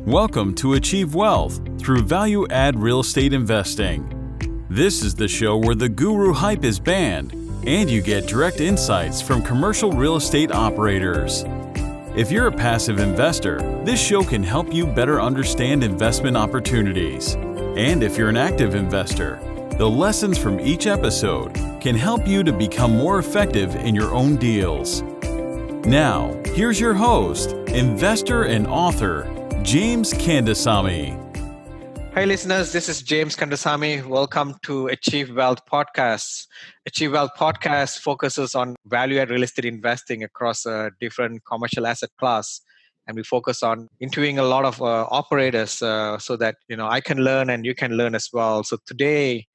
Welcome to Achieve Wealth through value-add real estate investing. This is the show where the guru hype is banned and you get direct insights from commercial real estate operators. If you're a passive investor, this show can help you better understand investment opportunities. And if you're an active investor, the lessons from each episode can help you to become more effective in your own deals. Now, here's your host, investor and author, James Kandasamy. Hey listeners, this is James Kandasamy. Welcome to Achieve Wealth Podcast. Achieve Wealth Podcast focuses on value-add real estate investing across different commercial asset class. And we focus on interviewing a lot of operators so that I can learn and you can learn as well. So today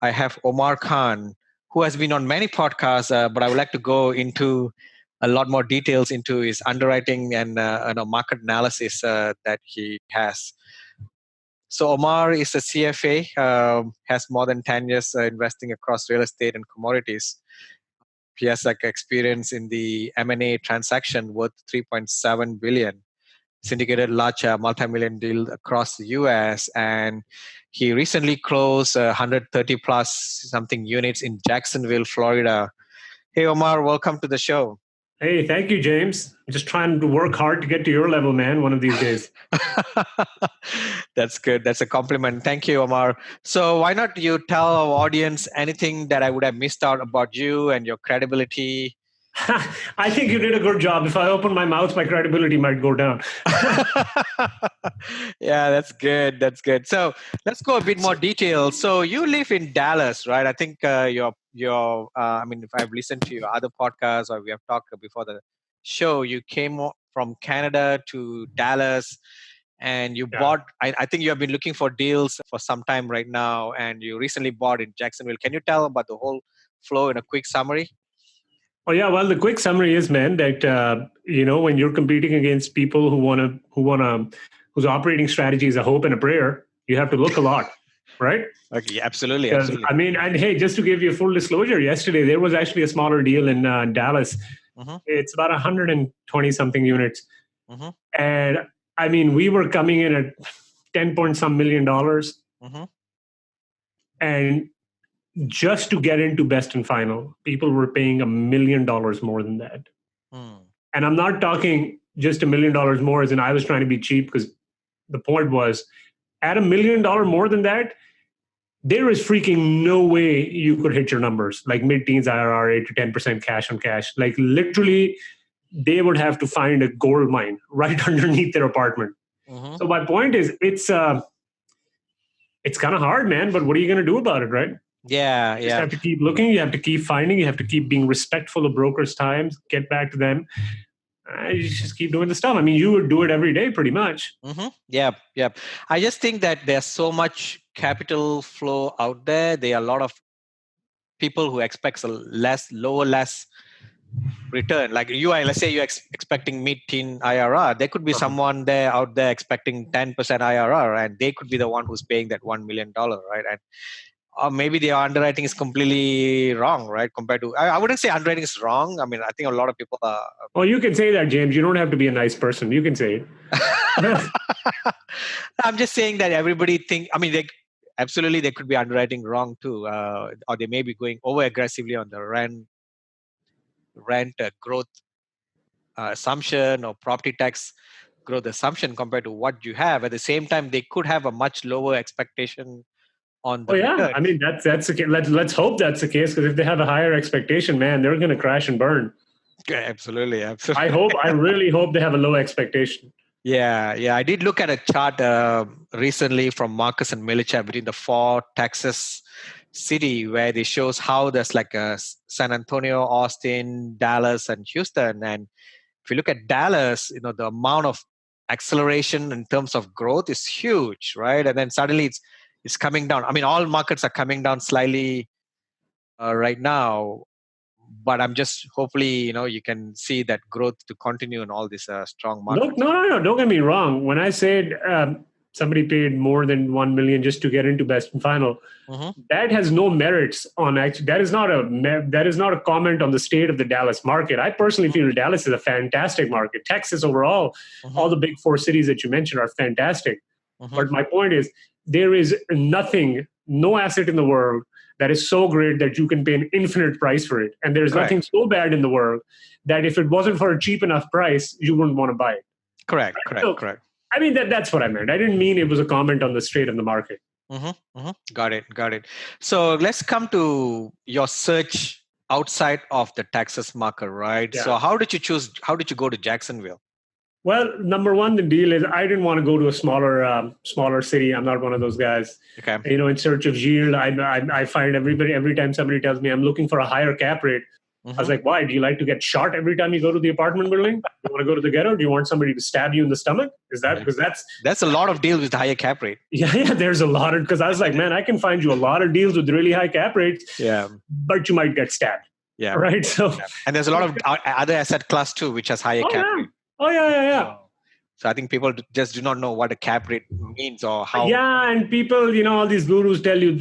I have Omar Khan, who has been on many podcasts, but I would like to go into a lot more details into his underwriting and market analysis that he has. So Omar is a CFA, has more than 10 years investing across real estate and commodities. He has experience in the M&A transaction worth $3.7 billion, Syndicated Lodge multi-million deal across the US. And he recently closed 130 plus something units in Jacksonville, Florida. Hey Omar, welcome to the show. Hey, thank you, James. I'm just trying to work hard to get to your level, man, one of these days. That's good. That's a compliment. Thank you, Omar. So why not you tell our audience anything that I would have missed out about you and your credibility? I think you did a good job. If I open my mouth, my credibility might go down. Yeah, that's good. That's good. So let's go a bit more detail. So you live in Dallas, right? I think if I've listened to your other podcasts or we have talked before the show, you came from Canada to Dallas and you bought, I think you have been looking for deals for some time right now and you recently bought in Jacksonville. Can you tell about the whole flow in a quick summary? Oh yeah, well, the quick summary is, man, that when you're competing against people whose operating strategy is a hope and a prayer, you have to look a lot, right? Okay, absolutely. I mean, and hey, just to give you full disclosure, yesterday there was actually a smaller deal in Dallas. Mm-hmm. It's about 120 something units, mm-hmm. And I mean, we were coming in at $10 million, mm-hmm. And just to get into best and final, people were paying $1 million more than that. And I'm not talking just $1 million more as in I was trying to be cheap, because the point was at $1 million more than that, there is freaking no way you could hit your numbers, like mid-teens IRR, 8 to 10% cash on cash. Like literally, they would have to find a gold mine right underneath their apartment. Mm-hmm. So my point is, it's kind of hard, man, but what are you going to do about it, right? Yeah. You just have to keep looking. You have to keep finding. You have to keep being respectful of brokers' times. Get back to them. You just keep doing the stuff. I mean, you would do it every day, pretty much. Mm-hmm. Yeah. I just think that there's so much capital flow out there. There are a lot of people who expect less return. Like you are, let's say you're expecting mid-teen IRR. There could be someone out there expecting 10% IRR, and they could be the one who's paying that $1 million, right? And or maybe their underwriting is completely wrong, right? Compared to, I wouldn't say underwriting is wrong. I mean, I think a lot of people are. Well, you can say that, James. You don't have to be a nice person. You can say it. I'm just saying that everybody absolutely they could be underwriting wrong too. Or they may be going over aggressively on the rent growth assumption or property tax growth assumption compared to what you have. At the same time, they could have a much lower expectation on the return. I mean, that's okay. Let's hope that's the case, because if they have a higher expectation, man, they're going to crash and burn. Yeah, absolutely. I really hope they have a low expectation. Yeah. I did look at a chart recently from Marcus and Milicha between the 4 Texas city, where they shows how there's like a San Antonio, Austin, Dallas, and Houston. And if you look at Dallas, the amount of acceleration in terms of growth is huge, right? And then suddenly it's coming down. I mean, all markets are coming down slightly right now, but I'm just hopefully, you can see that growth to continue in all these strong markets. No. Don't get me wrong. When I said somebody paid more than 1 million just to get into best and final. That has no merits on actually. That is not a comment on the state of the Dallas market. I personally feel Dallas is a fantastic market. Texas overall, all the big four cities that you mentioned are fantastic. But my point is, there is no asset in the world that is so great that you can pay an infinite price for it. And there's nothing so bad in the world that if it wasn't for a cheap enough price, you wouldn't want to buy it. Correct. I mean, that's what I meant. I didn't mean it was a comment on the state of the market. Got it. So let's come to your search outside of the Texas market, right? Yeah. So how did you go to Jacksonville? Well, number one, the deal is I didn't want to go to a smaller city. I'm not one of those guys. Okay. In search of yield, I find every time somebody tells me I'm looking for a higher cap rate, I was like, why? Do you like to get shot every time you go to the apartment building? You want to go to the ghetto? Do you want somebody to stab you in the stomach? Is that because that's a lot of deals with higher cap rate? Yeah. There's a lot of, because I was like, man, I can find you a lot of deals with really high cap rates. Yeah. But you might get stabbed. Yeah. Right. So, and there's a lot of other asset class too, which has higher cap rate. Oh yeah. So I think people just do not know what a cap rate means or how. Yeah, and people, all these gurus tell you,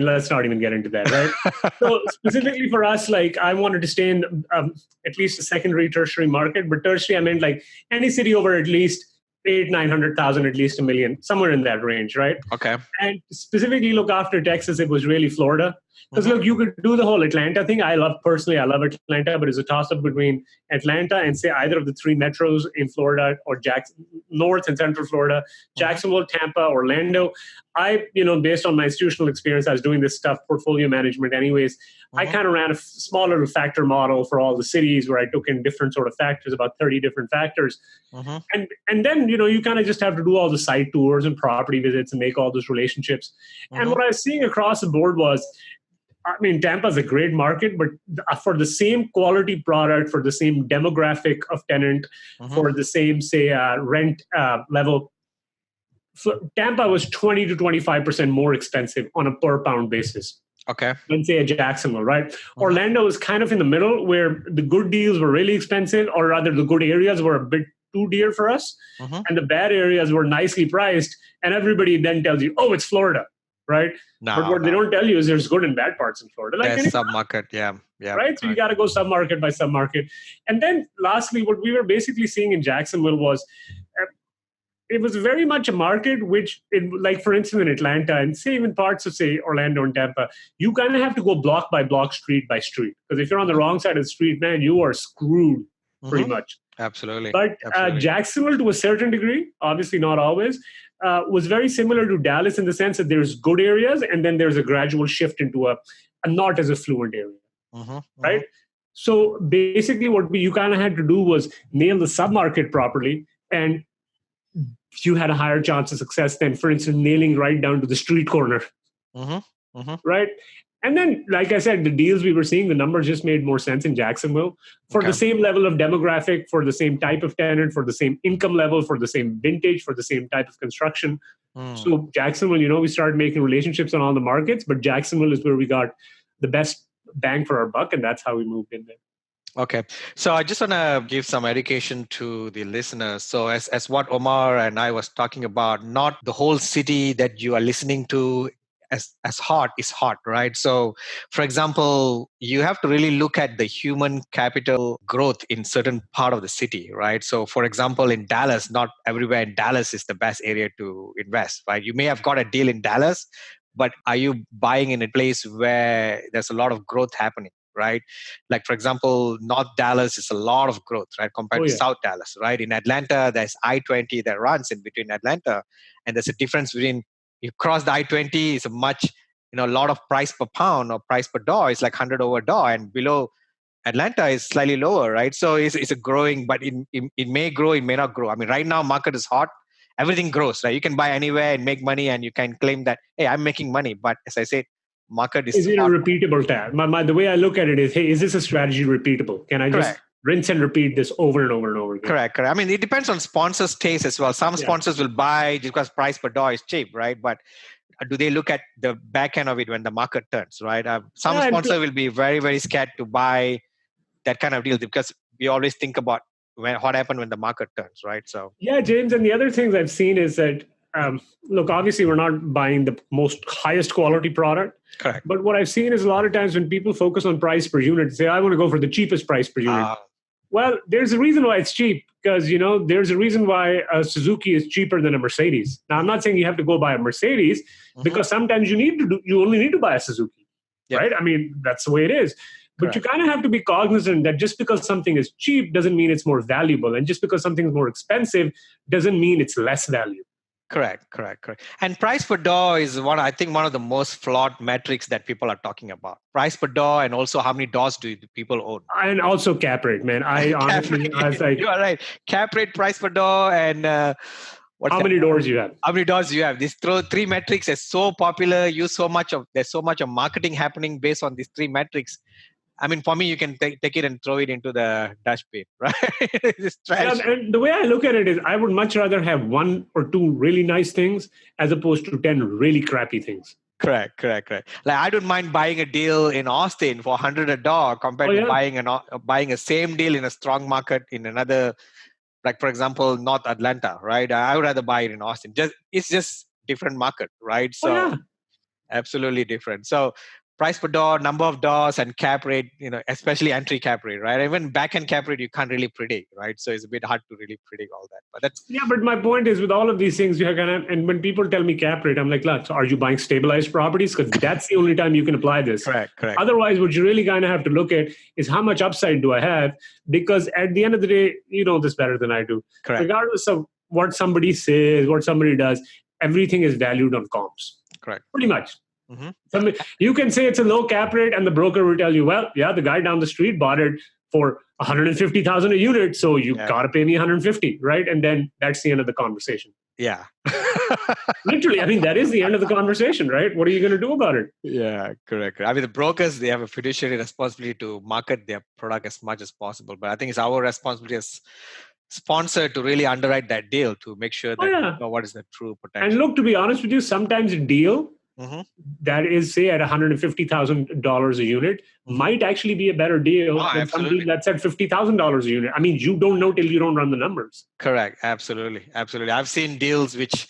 let's not even get into that, right? So specifically for us, I wanted to stay in at least a secondary, tertiary market. But tertiary, I meant any city over at least 800,000-900,000, at least 1 million, somewhere in that range, right? Okay. And specifically look after Texas, it was really Florida. Because look, you could do the whole Atlanta thing. I love Atlanta, but it's a toss-up between Atlanta and say either of the three metros in Florida or North and Central Florida, Jacksonville, Tampa, Orlando. I, based on my institutional experience, I was doing this stuff, portfolio management anyways. I kind of ran a small little factor model for all the cities where I took in different sort of factors, about 30 different factors. And then, you kind of just have to do all the site tours and property visits and make all those relationships. And what I was seeing across the board was, Tampa is a great market, but for the same quality product, for the same demographic of tenant, for the same, say, rent level, Tampa was 20 to 25% more expensive on a per pound basis. Okay. Than say a Jacksonville, right? Orlando is kind of in the middle where the good deals were really expensive, or rather the good areas were a bit too dear for us. And the bad areas were nicely priced. And everybody then tells you, oh, it's Florida. Right? But what they don't tell you is there's good and bad parts in Florida. There's sub-market, yeah. Right? So you got to go sub-market by sub-market. And then lastly, what we were basically seeing in Jacksonville was, it was very much a market which, for instance, in Atlanta and say even parts of, say, Orlando and Tampa, you kind of have to go block by block, street by street. Because if you're on the wrong side of the street, man, you are screwed pretty much. Absolutely. But Jacksonville, to a certain degree, obviously not always, was very similar to Dallas in the sense that there's good areas and then there's a gradual shift into a not as affluent area, right? So basically what you kind of had to do was nail the submarket properly, and you had a higher chance of success than, for instance, nailing right down to the street corner, right? And then, like I said, the deals we were seeing, the numbers just made more sense in Jacksonville for the same level of demographic, for the same type of tenant, for the same income level, for the same vintage, for the same type of construction. So Jacksonville, we started making relationships on all the markets, but Jacksonville is where we got the best bang for our buck, and that's how we moved in there. Okay. So I just want to give some education to the listeners. So as what Omar and I was talking about, not the whole city that you are listening to as hot is hot, right? So, for example, you have to really look at the human capital growth in certain part of the city, right? So, for example, in Dallas, not everywhere in Dallas is the best area to invest, right? You may have got a deal in Dallas, but are you buying in a place where there's a lot of growth happening, right? Like, for example, North Dallas is a lot of growth, right? Compared to South Dallas, right? In Atlanta, there's I-20 that runs in between Atlanta, and there's a difference between you cross the I-20 is a much, a lot of price per pound or price per door is like 100 over door, and below Atlanta is slightly lower, right? So it's a growing, but it may grow, it may not grow. I mean, right now market is hot, everything grows, right? You can buy anywhere and make money, and you can claim that, hey, I'm making money. But as I said, market is it hot. A repeatable tab? The way I look at it is, hey, is this a strategy repeatable? Can I just rinse and repeat this over and over and over again? Correct. I mean, it depends on sponsors' taste as well. Some sponsors will buy just because price per door is cheap, right? But do they look at the back end of it when the market turns, right? Some sponsor will be very, very scared to buy that kind of deal because we always think about what happened when the market turns, right? So yeah, James. And the other things I've seen is that Look, obviously, we're not buying the most highest quality product. Correct. But what I've seen is a lot of times when people focus on price per unit, say, I want to go for the cheapest price per unit. Well, there's a reason why it's cheap, because, there's a reason why a Suzuki is cheaper than a Mercedes. Now, I'm not saying you have to go buy a Mercedes, because sometimes you only need to buy a Suzuki, right? I mean, that's the way it is. But you kind of have to be cognizant that just because something is cheap doesn't mean it's more valuable. And just because something is more expensive doesn't mean it's less value. Correct. And price per door is one of the most flawed metrics that people are talking about. Price per door, and also how many doors do people own. And also cap rate, man. I honestly, I was like, you are right. Cap rate, price per door, and how many doors you have? How many doors you have? These three metrics are so popular. There's so much of marketing happening based on these three metrics. I mean, for me, you can take it and throw it into the dustbin, right? It's trash. And the way I look at it is, I would much rather have one or two really nice things as opposed to 10 really crappy things. Correct. Like, I don't mind buying a deal in Austin for $100 a door compared to buying a same deal in a strong market in another, like, for example, North Atlanta, right? I would rather buy it in Austin. It's just different market, right? So absolutely different. So price per door, number of doors, and cap rate, especially entry cap rate, right? Even back end cap rate, you can't really predict, right? So it's a bit hard to really predict all that. But but my point is, with all of these things, and when people tell me cap rate, I'm like, so are you buying stabilized properties? Because that's the only time you can apply this. Correct. Otherwise, what you really kind of have to look at is how much upside do I have? Because at the end of the day, you know this better than I do. Correct. Regardless of what somebody says, what somebody does, everything is valued on comps. Correct. Pretty much. Mm-hmm. You can say it's a low cap rate, and the broker will tell you, well, the guy down the street bought it for $150,000 a unit, so you got to pay me $150,000, right? And then that's the end of the conversation. Yeah. Literally, I mean, that is the end of the conversation, right? What are you going to do about it? Yeah, correct. I mean, the brokers, they have a fiduciary responsibility to market their product as much as possible. But I think it's our responsibility as sponsor to really underwrite that deal to make sure that what is the true potential. And look, to be honest with you, sometimes a deal that is, say, at $150,000 a unit might actually be a better deal than something that's at $50,000 a unit. I mean, you don't know till you don't run the numbers. Correct. Absolutely. I've seen deals which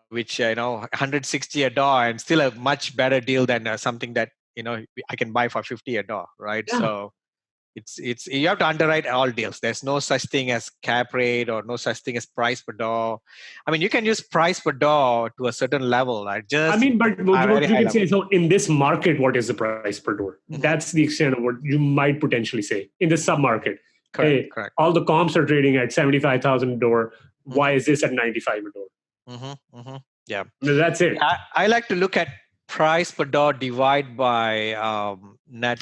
160 a door, and still a much better deal than something that I can buy for 50 a door, right? Yeah. So it's you have to underwrite all deals. There's no such thing as cap rate or no such thing as price per door. I mean, you can use price per door to a certain level. But what you can say, so in this market, what is the price per door? That's the extent of what you might potentially say in the sub-market. Correct. All the comps are trading at $75,000 a door. Why is this at $95,000 a door? Yeah. That's it. I like to look at price per door divide by net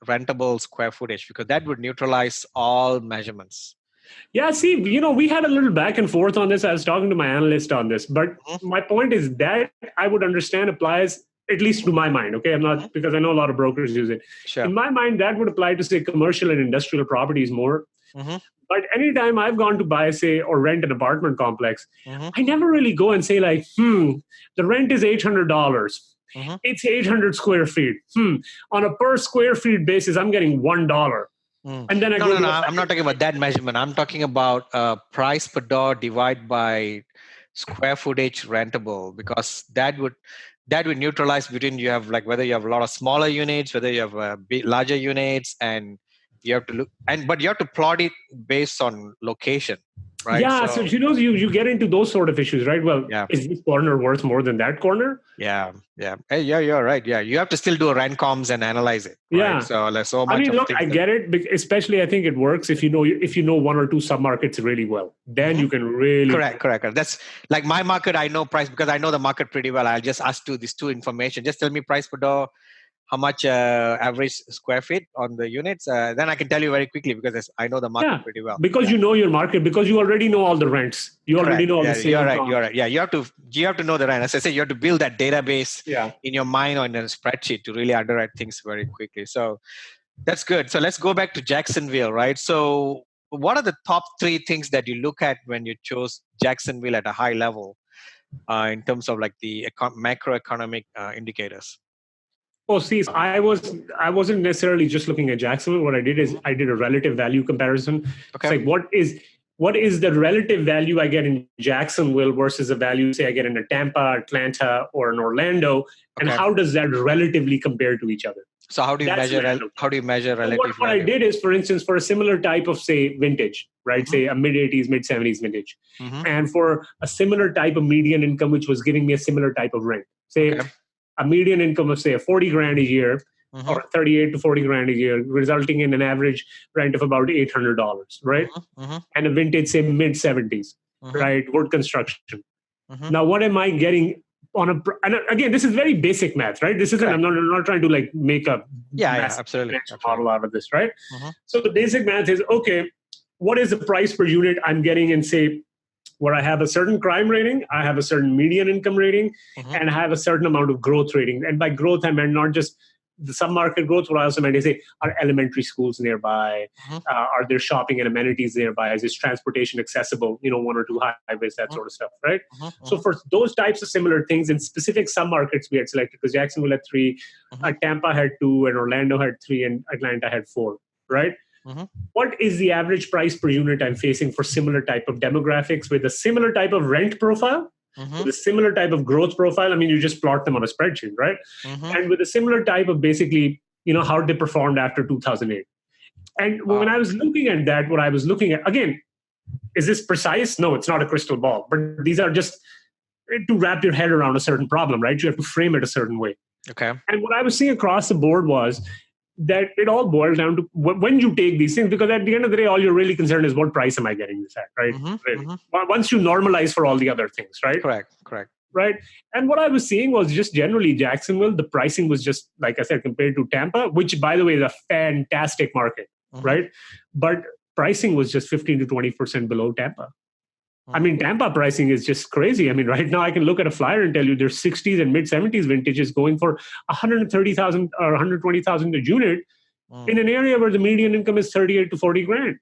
rentable square footage, because that would neutralize all measurements. Yeah, see, we had a little back and forth on this. I was talking to my analyst on this, but my point is that I would understand applies, at least to my mind. Okay, I'm not, because I know a lot of brokers use it. Sure. In my mind, that would apply to, say, commercial and industrial properties more. But anytime I've gone to buy, say, or rent an apartment complex, I never really go and say like, the rent is $800. It's 800 square feet. On a per square feet basis, I'm getting $1. And then I'm not talking about that measurement. I'm talking about price per door divided by square footage rentable, because that would neutralize between, you have, like, whether you have a lot of smaller units, whether you have larger units, and you have to look, but you have to plot it based on location, right? Yeah, so you get into those sort of issues, right? Well, is this corner worth more than that corner? Yeah. Hey, you're right. Yeah, you have to still do rent comms and analyze it. Right? Yeah. So there's so much. I mean, look, I get it. Especially, I think it works if you know one or two submarkets really well. Then you can really correct. That's like my market. I know price because I know the market pretty well. I'll just ask these two information. Just tell me price per door, how much average square feet on the units. Then I can tell you very quickly, because I know the market pretty well. Because you know your market, because you already know all the rents. You already know all the sales. You're right. Yeah, you have to know the rent. As I said, you have to build that database in your mind or in a spreadsheet to really underwrite things very quickly. So that's good. So let's go back to Jacksonville, right? So what are the top 3 things that you look at when you chose Jacksonville at a high level in terms of like the macroeconomic indicators? Oh, see, I wasn't necessarily just looking at Jacksonville. What I did is I did a relative value comparison. Okay. It's like, what is what is the relative value I get in Jacksonville versus the value, say, I get in a Tampa, Atlanta, or an Orlando, and how does that relatively compare to each other? So how do you measure relative What I did is, for instance, for a similar type of, say, vintage, right? Say a mid-80s, mid-70s vintage. And for a similar type of median income, which was giving me a similar type of rent. Say a median income of, say, a 40 grand a year, or 38 to 40 grand a year, resulting in an average rent of about $800, right? And a vintage, say, mid-70s, right? Wood construction. Now, what am I getting on a... And again, this is very basic math, right? This isn't... I'm not trying to like make a absolutely model out of this, right? So the basic math is, okay, what is the price per unit I'm getting in, say, where I have a certain crime rating, I have a certain median income rating, and I have a certain amount of growth rating. And by growth, I meant not just the sub-market growth, what I also meant is, say, are elementary schools nearby? Are there shopping and amenities nearby? Is this transportation accessible? One or two highways, that sort of stuff, right? So for those types of similar things in specific sub-markets we had selected, because Jacksonville had 3, Tampa had 2, and Orlando had 3, and Atlanta had 4, right? What is the average price per unit I'm facing for similar type of demographics with a similar type of rent profile? With a similar type of growth profile? I mean, you just plot them on a spreadsheet, right? And with a similar type of basically, how they performed after 2008. And when I was looking at that, what I was looking at, again, is this precise? No, it's not a crystal ball. But these are just to wrap your head around a certain problem, right? You have to frame it a certain way. Okay. And what I was seeing across the board was that it all boils down to when you take these things, because at the end of the day, all you're really concerned is what price am I getting this at, right? Once you normalize for all the other things, right? Correct. Right. And what I was seeing was just generally Jacksonville, the pricing was just, like I said, compared to Tampa, which, by the way, is a fantastic market, right? But pricing was just 15 to 20% below Tampa. I mean, Tampa pricing is just crazy. I mean, right now I can look at a flyer and tell you there's 60s and mid-70s vintages going for 130,000 or 120,000 a unit in an area where the median income is 38 to 40 grand.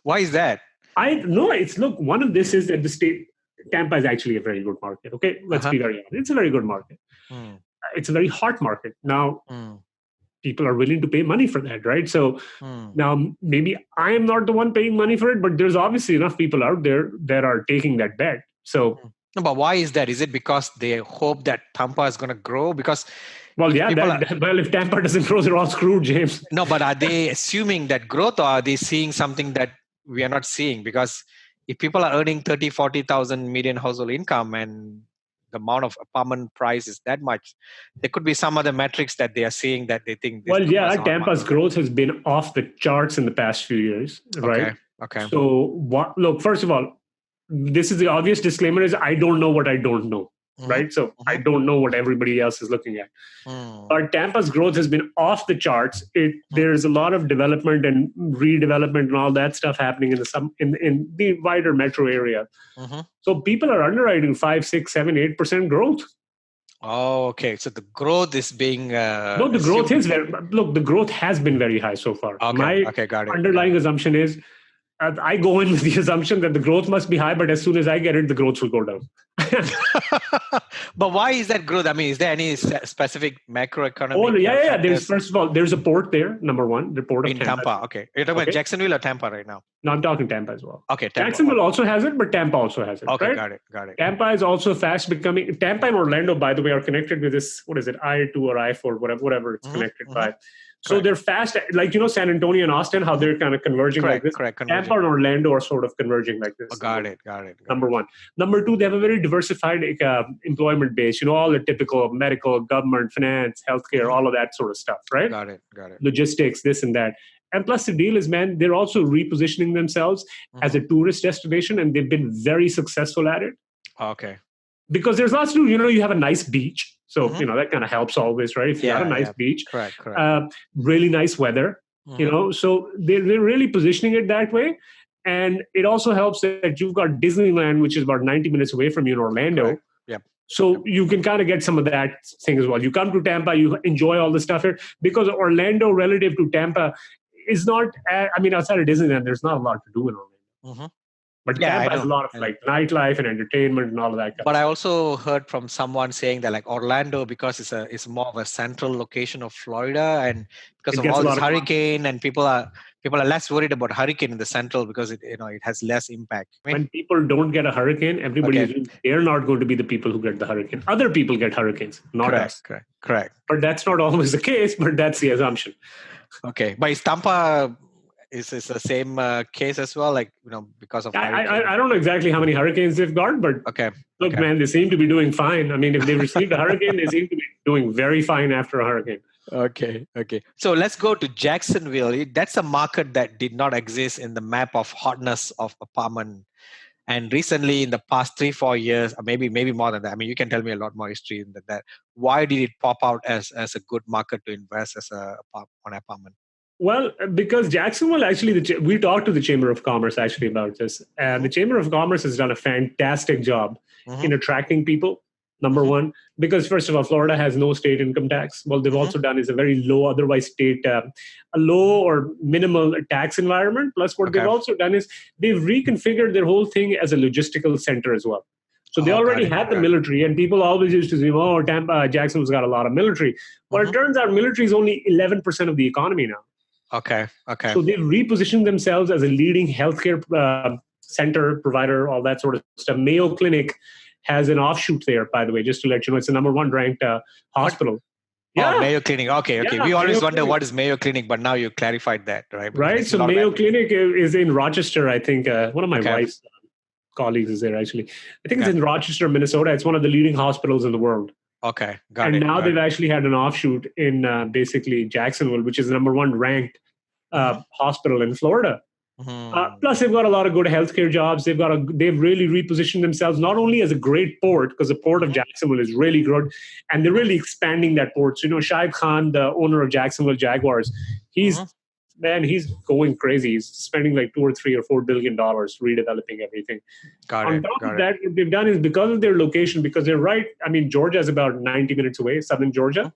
Why is that? Look, one of this is that the state, Tampa is actually a very good market. Okay, let's be very honest. It's a very good market. It's a very hot market. Now, people are willing to pay money for that, right? So now maybe I am not the one paying money for it, but there's obviously enough people out there that are taking that bet. So, no, but why is that? Is it because they hope that Tampa is going to grow? Because if Tampa doesn't grow, they're all screwed, James. No, but are they assuming that growth, or are they seeing something that we are not seeing? Because if people are earning 30, 40,000 median household income and the amount of apartment price is that much, there could be some other metrics that they are seeing that they think. Tampa's growth has been off the charts in the past few years, right? Okay. So look, first of all, this is the obvious disclaimer is I don't know what I don't know, right? So I don't know what everybody else is looking at. But Tampa's growth has been off the charts. There's a lot of development and redevelopment and all that stuff happening in the wider metro area. So people are underwriting 5, 6, 7, 8% growth. Oh, okay. So the growth is being... the growth is the growth has been very high so far. Okay, got it. Underlying assumption is I go in with the assumption that the growth must be high, but as soon as I get it, the growth will go down. But why is that growth? I mean, is there any specific macroeconomic? First of all, there's a port there, number one. The port of Tampa. Okay. You're talking about Jacksonville or Tampa right now? No, I'm talking Tampa as well. Okay, Tampa. Jacksonville also has it, but Tampa also has it. Okay, right? got it. Tampa is also fast becoming... Tampa and Orlando, by the way, are connected with this, what is it, I-2 or I-4, whatever it's connected by. So they're fast, like, San Antonio and Austin, how they're kind of converging like this. Tampa and Orlando are sort of converging like this. Got it. Number one. Number two, they have a very diversified employment base, all the typical medical, government, finance, healthcare, all of that sort of stuff, right? Got it. Logistics, this and that. And plus the deal is, man, they're also repositioning themselves as a tourist destination, and they've been very successful at it. Okay. Because there's lots to do, you have a nice beach. So, that kind of helps always, right? If you have a nice beach, correct. Really nice weather, so they're really positioning it that way. And it also helps that you've got Disneyland, which is about 90 minutes away from you in Orlando. Correct. Yep. So you can kind of get some of that thing as well. You come to Tampa, you enjoy all the stuff here, because Orlando relative to Tampa is not, outside of Disneyland, there's not a lot to do in Orlando. But Tampa has a lot of nightlife and entertainment and all of that. But I also heard from someone saying that Orlando, because it's more of a central location of Florida, and because of all this hurricane and people are people are less worried about hurricane in the central because it has less impact. When people don't get a hurricane, they're not going to be the people who get the hurricane. Other people get hurricanes, not us. Correct. But that's not always the case, but that's the assumption. Okay. But is Tampa is the same case as well? Like, because of I don't know exactly how many hurricanes they've got, but look, man, they seem to be doing fine. I mean, if they received a hurricane, they seem to be doing very fine after a hurricane. Okay. So let's go to Jacksonville. That's a market that did not exist in the map of hotness of apartment. And recently, in the past 3-4 years, or maybe more than that. I mean, you can tell me a lot more history than that. Why did it pop out as a good market to invest on apartment? Well, because Jacksonville, actually, we talked to the Chamber of Commerce actually about this. And the Chamber of Commerce has done a fantastic job in attracting people. Number one, because first of all, Florida has no state income tax. Well, they've also done is a very low, otherwise state, a low or minimal tax environment. Plus, what they've also done is they've reconfigured their whole thing as a logistical center as well. So they already had the military, and people always used to say, "Oh, Jacksonville's got a lot of military." Well, it turns out military is only 11% of the economy now. Okay. So they've repositioned themselves as a leading healthcare center provider, all that sort of stuff. Mayo Clinic has an offshoot there, by the way, just to let you know. It's the number 1 ranked hospital. Yeah. Oh, Mayo Clinic. Okay. Yeah, we always wonder what is Mayo Clinic, but now you clarified that, right? Right. So Mayo Clinic is in Rochester, I think. One of my wife's colleagues is there, actually. I think it's in Rochester, Minnesota. It's one of the leading hospitals in the world. Okay, got it. And now they've actually had an offshoot in basically Jacksonville, which is the number 1 ranked hospital in Florida. Plus, they've got a lot of good healthcare jobs. They've really repositioned themselves not only as a great port, because the port of Jacksonville is really good, and they're really expanding that port. So, Shaib Khan, the owner of Jacksonville Jaguars, he's going crazy. He's spending like $2 or $3 or $4 billion redeveloping everything. On top of that, what they've done is because of their location, because they're right. I mean, Georgia is about 90 minutes away, southern Georgia,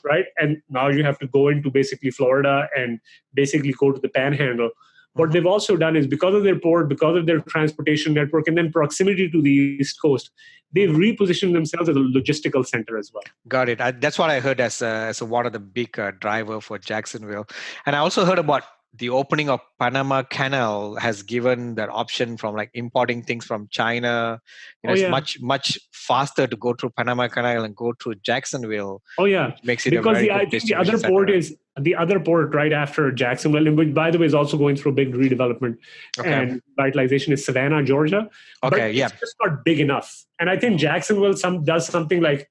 right? And now you have to go into basically Florida and basically go to the Panhandle. What they've also done is because of their port, because of their transportation network, and then proximity to the East Coast, they've repositioned themselves as a logistical center as well. Got it. That's what I heard as one of the big driver for Jacksonville. And I also heard about the opening of Panama Canal has given that option from like importing things from China. It's much faster to go through Panama Canal and go through Jacksonville. Oh yeah, which makes it because I think the other port right after Jacksonville, which by the way is also going through a big redevelopment and revitalization, is Savannah, Georgia. Okay, but it's just not big enough. And I think Jacksonville does something like,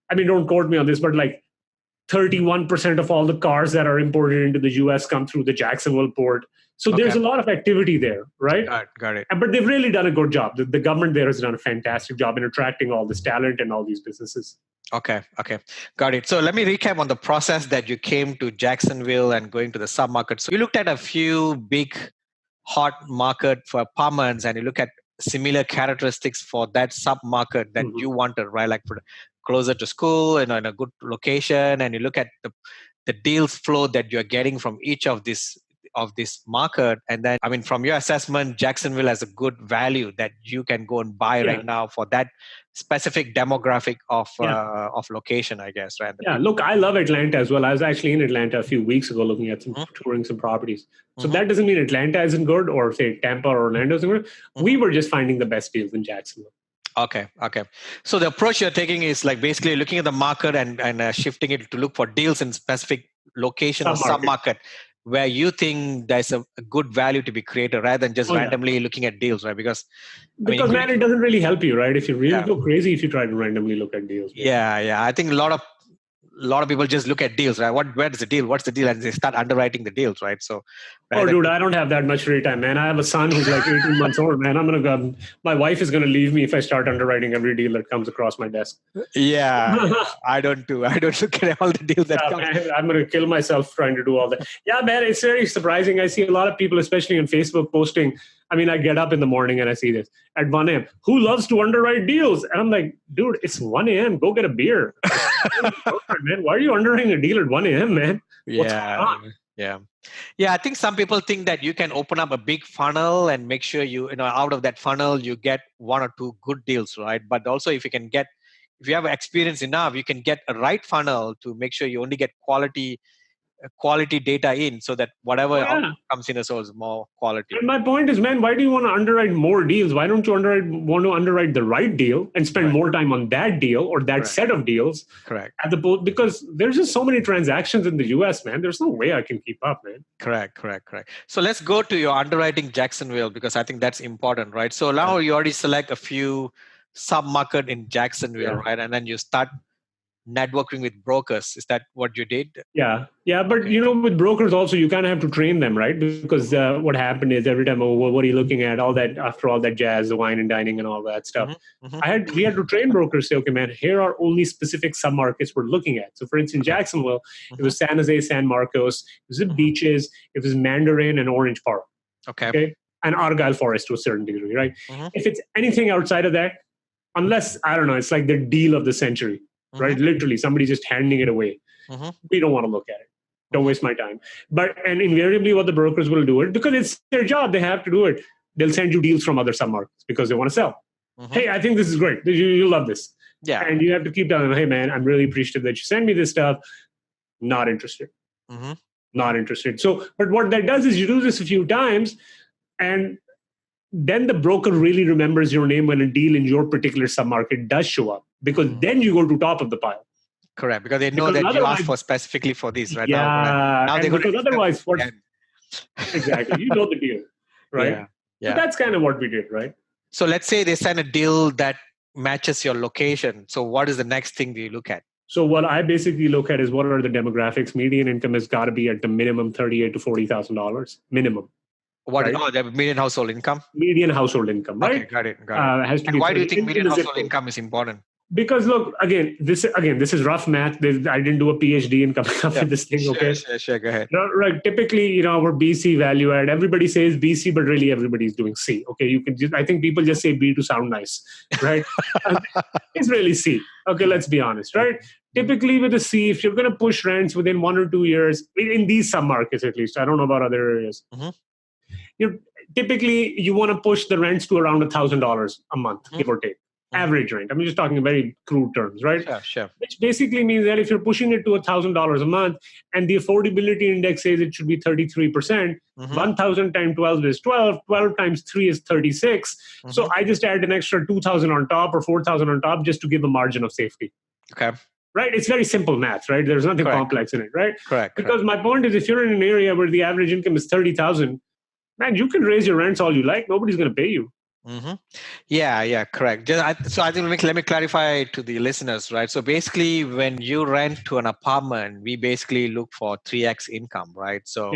I mean, don't quote me on this, but like 31% of all the cars that are imported into the US come through the Jacksonville port. So there's a lot of activity there, right? Got it. But they've really done a good job. The government there has done a fantastic job in attracting all this talent and all these businesses. Okay. Got it. So let me recap on the process that you came to Jacksonville and going to the sub-market. So you looked at a few big hot market for apartments and you look at similar characteristics for that sub-market that you wanted, right? Like for closer to school and in a good location, and you look at the deals flow that you're getting from each of this market, and then I mean from your assessment, Jacksonville has a good value that you can go and buy right now for that specific demographic of location, I guess, right? Look, I love Atlanta as well. I was actually in Atlanta a few weeks ago looking at touring some properties. So that doesn't mean Atlanta isn't good or say Tampa or Orlando isn't good. We were just finding the best deals in Jacksonville. Okay. So the approach you're taking is like basically looking at the market and shifting it to look for deals in specific location or sub-market where you think there's a good value to be created rather than just randomly looking at deals, right? Because it doesn't really help you, right? If you really go crazy if you try to randomly look at deals. Yeah. I think a lot of people just look at deals, right? Where's the deal? What's the deal? And they start underwriting the deals, right? So, dude, I don't have that much free time, man. I have a son who's like 18 months old, man. My wife is going to leave me if I start underwriting every deal that comes across my desk. Yeah, I don't look at all the deals that come. Man, I'm going to kill myself trying to do all that. Yeah, man, it's very surprising. I see a lot of people, especially on Facebook, posting. I mean, I get up in the morning and I see this at 1 a.m. Who loves to underwrite deals? And I'm like, dude, it's 1 a.m. Go get a beer. Man, why are you underwriting a deal at 1 a.m., man? What's going on? Yeah. I think some people think that you can open up a big funnel and make sure you out of that funnel you get 1 or 2 good deals, right? But also if you have experience enough, you can get a right funnel to make sure you only get quality quality data in so that whatever output comes in is also more quality. And my point is, man, why do you want to underwrite more deals? Why don't you want to underwrite the right deal and spend more time on that deal or that set of deals? Correct. Because there's just so many transactions in the US, man. There's no way I can keep up, man. Correct. So let's go to your Underwriting Jacksonville, because I think that's important, right? So now you already select a few sub-market in Jacksonville, right? And then you start networking with brokers. Is that what you did? Yeah. But with brokers also, you kind of have to train them, right? Because what happened is every time, what are you looking at? All that, after all that jazz, the wine and dining and all that stuff. We had to train brokers, say, okay, man, here are only specific submarkets we're looking at. So for instance, Jacksonville, it was San Jose, San Marcos, it was the beaches, it was Mandarin and Orange Park. Okay. And Argyle Forest to a certain degree, right? If it's anything outside of that, unless, I don't know, it's like the deal of the century. Right? Literally, somebody's just handing it away. We don't want to look at it. Don't waste my time. And invariably, what the brokers will do it, because it's their job, they have to do it. They'll send you deals from other submarkets because they want to sell. Hey, I think this is great. You love this. Yeah. And you have to keep telling them, hey, man, I'm really appreciative that you send me this stuff. Not interested. Not interested. So, but what that does is you do this a few times, and then the broker really remembers your name when a deal in your particular submarket does show up, because then you go to top of the pile. Correct, because they know that you asked for specifically for these, right? Yeah, now because otherwise, exactly, you know the deal, right? Yeah. So that's kind of what we did, right? So let's say they send a deal that matches your location. So what is the next thing you look at? So what I basically look at is what are the demographics. Median income has got to be at the minimum $38,000 to $40,000 minimum. What? Right? Oh, the median household income? Median household income, right? Okay, got it. Has to and be why do you think median household income is important? Because look, again, this is rough math. I didn't do a PhD in coming up with this thing. Okay, sure, go ahead. Right. Typically, we're BC value add. Everybody says BC, but really everybody's doing C. Okay, you can I think people just say B to sound nice, right? It's really C. Okay, let's be honest, right? Typically with a C, if you're going to push rents within 1 or 2 years, in these submarkets at least, I don't know about other areas. Typically you want to push the rents to around $1,000 a month, give or take. Average rent. I'm just talking in very crude terms, right? Sure. Which basically means that if you're pushing it to $1,000 a month and the affordability index says it should be 33%, 1,000 times 12 is 12, 12 times 3 is 36. So I just add an extra 2,000 on top or 4,000 on top just to give a margin of safety. Okay. Right? It's very simple math, right? There's nothing complex in it, right? Correct. Because my point is, if you're in an area where the average income is 30,000, man, you can raise your rents all you like. Nobody's going to pay you. Yeah, correct. So I think let me clarify to the listeners, right? So basically, when you rent to an apartment, we basically look for 3x income, right? So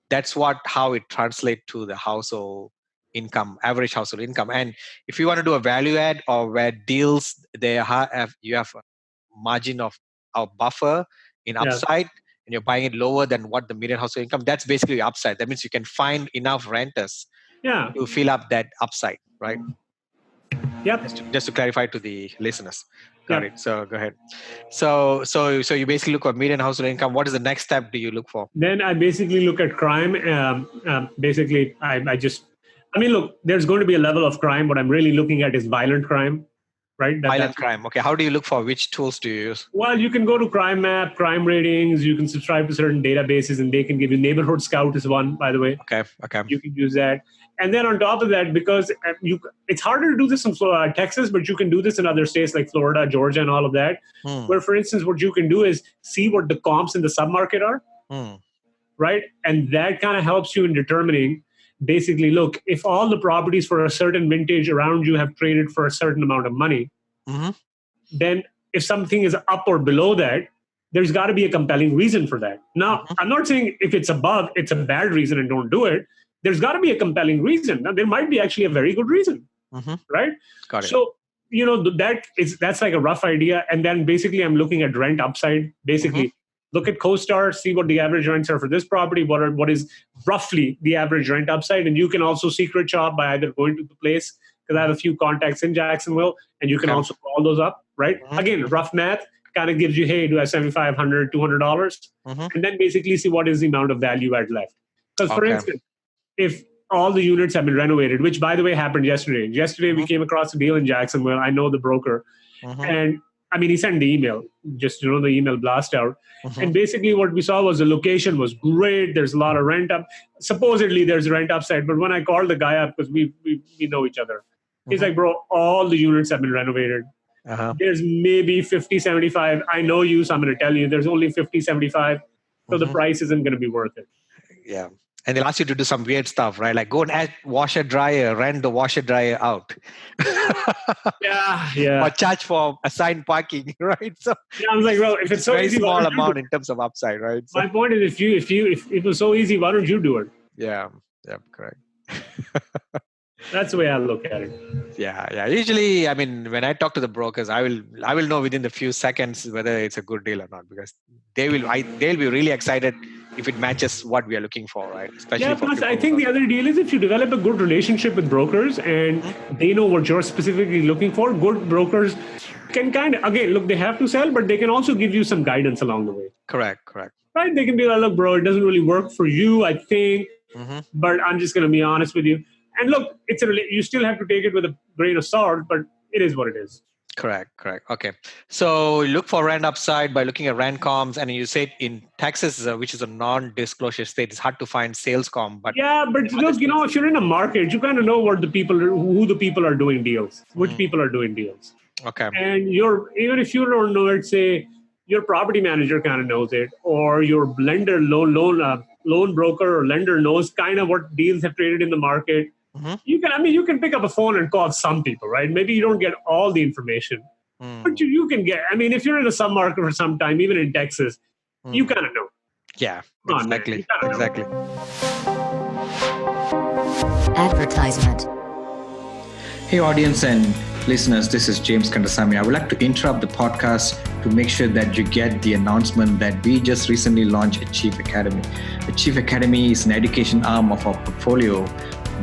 that's how it translates to the household income, average household income. And if you want to do a value add or where deals you have a margin of buffer in upside, and you're buying it lower than what the median household income, that's basically upside. That means you can find enough renters to fill up that upside, right? Yep. Just to clarify to the listeners. Got it. So go ahead. So you basically look at median household income. What is the next step do you look for? Then I basically look at crime. Look, there's going to be a level of crime. What I'm really looking at is violent crime. Right? Violent crime. Okay. How do you look for? Which tools do you use? Well, you can go to Crime Map, Crime Ratings. You can subscribe to certain databases, and they can give you. Neighborhood Scout is one, by the way. Okay. You can use that. And then on top of that, because it's harder to do this in Texas, but you can do this in other states like Florida, Georgia, and all of that. Where, for instance, what you can do is see what the comps in the submarket are, right? And that kind of helps you in determining, basically, look, if all the properties for a certain vintage around you have traded for a certain amount of money, then if something is up or below that, there's got to be a compelling reason for that. Now, I'm not saying if it's above, it's a bad reason and don't do it. There's got to be a compelling reason. Now, there might be actually a very good reason, right? Got it. So, that's like a rough idea. And then basically I'm looking at rent upside. Basically, look at CoStar, see what the average rents are for this property, what is roughly the average rent upside. And you can also secret shop by either going to the place, because I have a few contacts in Jacksonville, and you can also call those up, right? Again, rough math kind of gives you, hey, do I have $7,500, $200? And then basically see what is the amount of value add left. Because for instance, if all the units have been renovated, which by the way happened yesterday. Yesterday we came across a deal in Jacksonville. I know the broker. And he sent the email, just, the email blast out. And basically what we saw was the location was great. There's a lot of rent up. Supposedly there's rent upside. But when I called the guy up, because we know each other, he's like, bro, all the units have been renovated. There's maybe 50, 75. I know you, so I'm going to tell you there's only 50, 75. So the price isn't going to be worth it. Yeah. And they'll ask you to do some weird stuff, right? Like go and add washer dryer, rent the washer dryer out. Yeah. Or charge for assigned parking, right? So I was like, well, if it's so very easy, small amount in terms of upside, right? So, my point is, if it was so easy, why don't you do it? Yeah, correct. That's the way I look at it. Yeah. Usually, when I talk to the brokers, I will know within the few seconds whether it's a good deal or not, because they'll be really excited if it matches what we are looking for, right? Especially plus I think the other deal is if you develop a good relationship with brokers and they know what you're specifically looking for, good brokers can they have to sell, but they can also give you some guidance along the way. Correct. Right? They can be like, look, bro, it doesn't really work for you, I think, but I'm just going to be honest with you. And look, you still have to take it with a grain of salt, but it is what it is. Correct. Okay. So look for rent upside by looking at rent comms. And you said in Texas, which is a non-disclosure state, it's hard to find sales comm. But look, if you're in a market, you kind of know who the people are doing deals, which people are doing deals. Okay. And even if you don't know it, say your property manager kind of knows it, or your lender, loan broker or lender knows kind of what deals have traded in the market. You can pick up a phone and call some people, right? Maybe you don't get all the information, but you can get, if you're in a sub-market for some time, even in Texas, you kind of know. Yeah, exactly. Advertisement. Hey audience and listeners, this is James Kandasamy. I would like to interrupt the podcast to make sure that you get the announcement that we just recently launched Achieve Academy. Achieve Academy is an education arm of our portfolio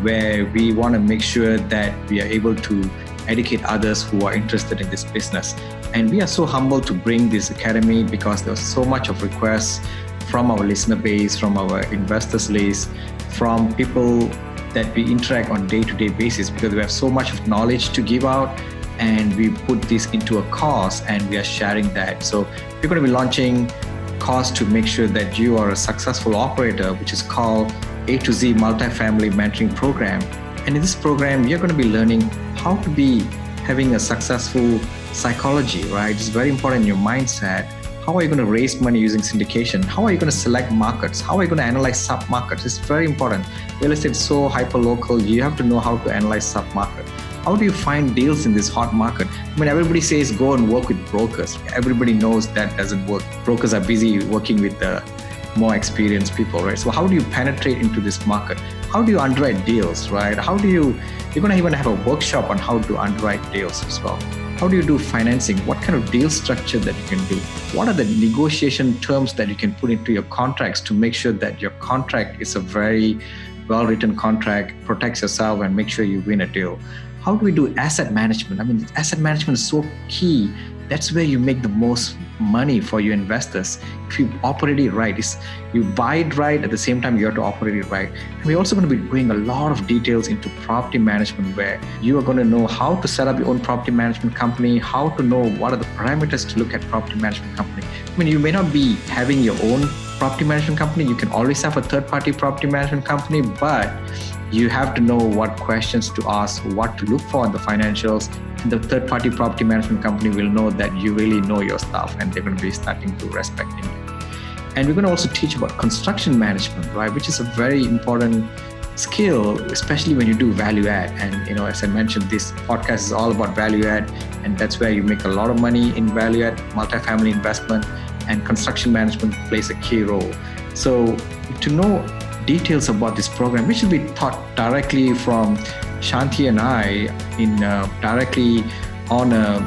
where we want to make sure that we are able to educate others who are interested in this business. And we are so humbled to bring this academy because there's so much of requests from our listener base, from our investors list, from people that we interact on day-to-day basis, because we have so much of knowledge to give out, and we put this into a course and we are sharing that. So we're going to be launching a course to make sure that you are a successful operator, which is called A to Z Multifamily Mentoring Program. And in this program, you're going to be learning how to be having a successful psychology, right? It's very important in your mindset. How are you going to raise money using syndication? How are you going to select markets? How are you going to analyze sub-markets? It's very important. Real estate is so hyper-local. You have to know how to analyze sub-market. How do you find deals in this hot market? Everybody says go and work with brokers. Everybody knows that doesn't work. Brokers are busy working with the more experienced people, right? So how do you penetrate into this market? How do you underwrite deals, right? You're going to even have a workshop on how to underwrite deals as well. How do you do financing? What kind of deal structure that you can do? What are the negotiation terms that you can put into your contracts to make sure that your contract is a very well-written contract, protects yourself and make sure you win a deal? How do we do asset management? Asset management is so key. That's where you make the most money for your investors. If you operate it right, you buy it right, at the same time you have to operate it right. And we're also going to be doing a lot of details into property management, where you are going to know how to set up your own property management company, how to know what are the parameters to look at property management company. You may not be having your own property management company. You can always have a third-party property management company, but you have to know what questions to ask, what to look for in the financials. The third-party property management company will know that you really know your stuff, and they're going to be starting to respecting you. And we're going to also teach about construction management, right, which is a very important skill, especially when you do value add. And as I mentioned, this podcast is all about value add, and that's where you make a lot of money in value add, multifamily investment, and construction management plays a key role. So to know details about this program, which will be taught directly from Shanti and I directly on a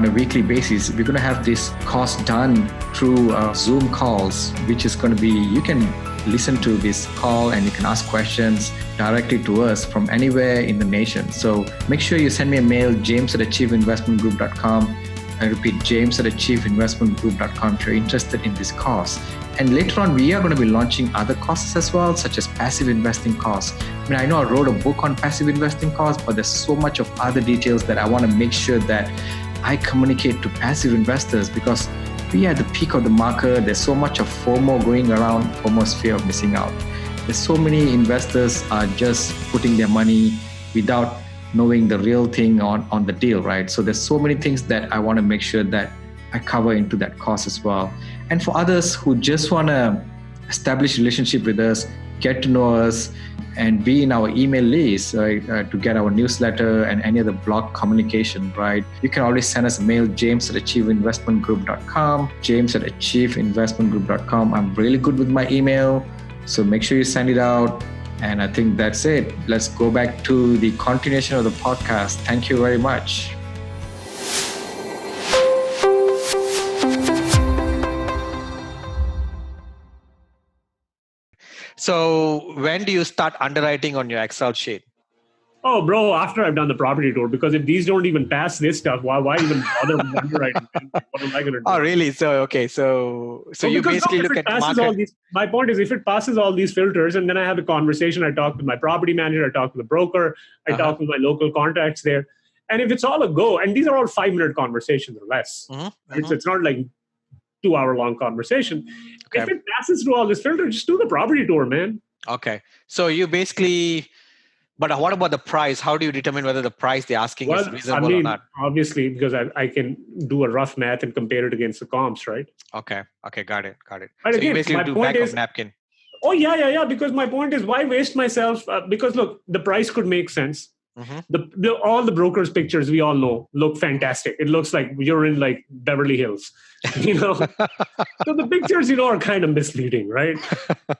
weekly basis. We're going to have this course done through Zoom calls, which is going to be, you can listen to this call and you can ask questions directly to us from anywhere in the nation. So make sure you send me a mail, james@achieveinvestmentgroup.com. I repeat, james@achieveinvestmentgroup.com if you're interested in this course. And later on, we are going to be launching other courses as well, such as passive investing course. I know I wrote a book on passive investing course, but there's so much of other details that I want to make sure that I communicate to passive investors, because we are at the peak of the market. There's so much of FOMO going around. FOMO is fear of missing out. There's so many investors are just putting their money without knowing the real thing on the deal, right? So there's so many things that I want to make sure that I cover into that course as well. And for others who just want to establish a relationship with us, get to know us, and be in our email list, right, to get our newsletter and any other blog communication, right? You can always send us a mail, james@achieveinvestmentgroup.com, james@achieveinvestmentgroup.com. I'm really good with my email, so make sure you send it out. And I think that's it. Let's go back to the continuation of the podcast. Thank you very much. So when do you start underwriting on your Excel sheet? Oh, bro, after I've done the property tour, because if these don't even pass this stuff, why even bother with underwriting? What am I going to do? Oh, really? So, okay. So you basically look at market. My point is, if it passes all these filters, and then I have a conversation, I talk to my property manager, I talk to the broker, I talk to my local contacts there. And if it's all a go, and these are all 5-minute conversations or less, it's not like 2-hour-long conversation. Okay. If it passes through all this filter, just do the property tour, man. Okay. So you basically, but what about the price? How do you determine whether the price they're asking is reasonable or not? Obviously, because I can do a rough math and compare it against the comps, right? Okay. Got it. But so again, you basically do back of napkin. Oh, yeah. Because my point is, why waste myself? Because look, the price could make sense. All the brokers' pictures we all know look fantastic. It looks like you're in like Beverly Hills, So the pictures, are kind of misleading, right?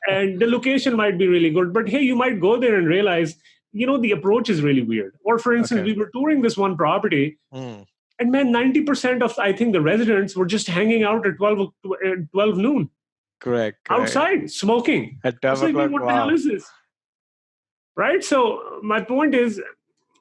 And the location might be really good, but hey, you might go there and realize, the approach is really weird. Or for instance, we were touring this one property, and man, 90% of, I think, the residents were just hanging out at 12 noon. Correct. Outside, smoking. At 12 o'clock, what the hell is this? Right? So my point is,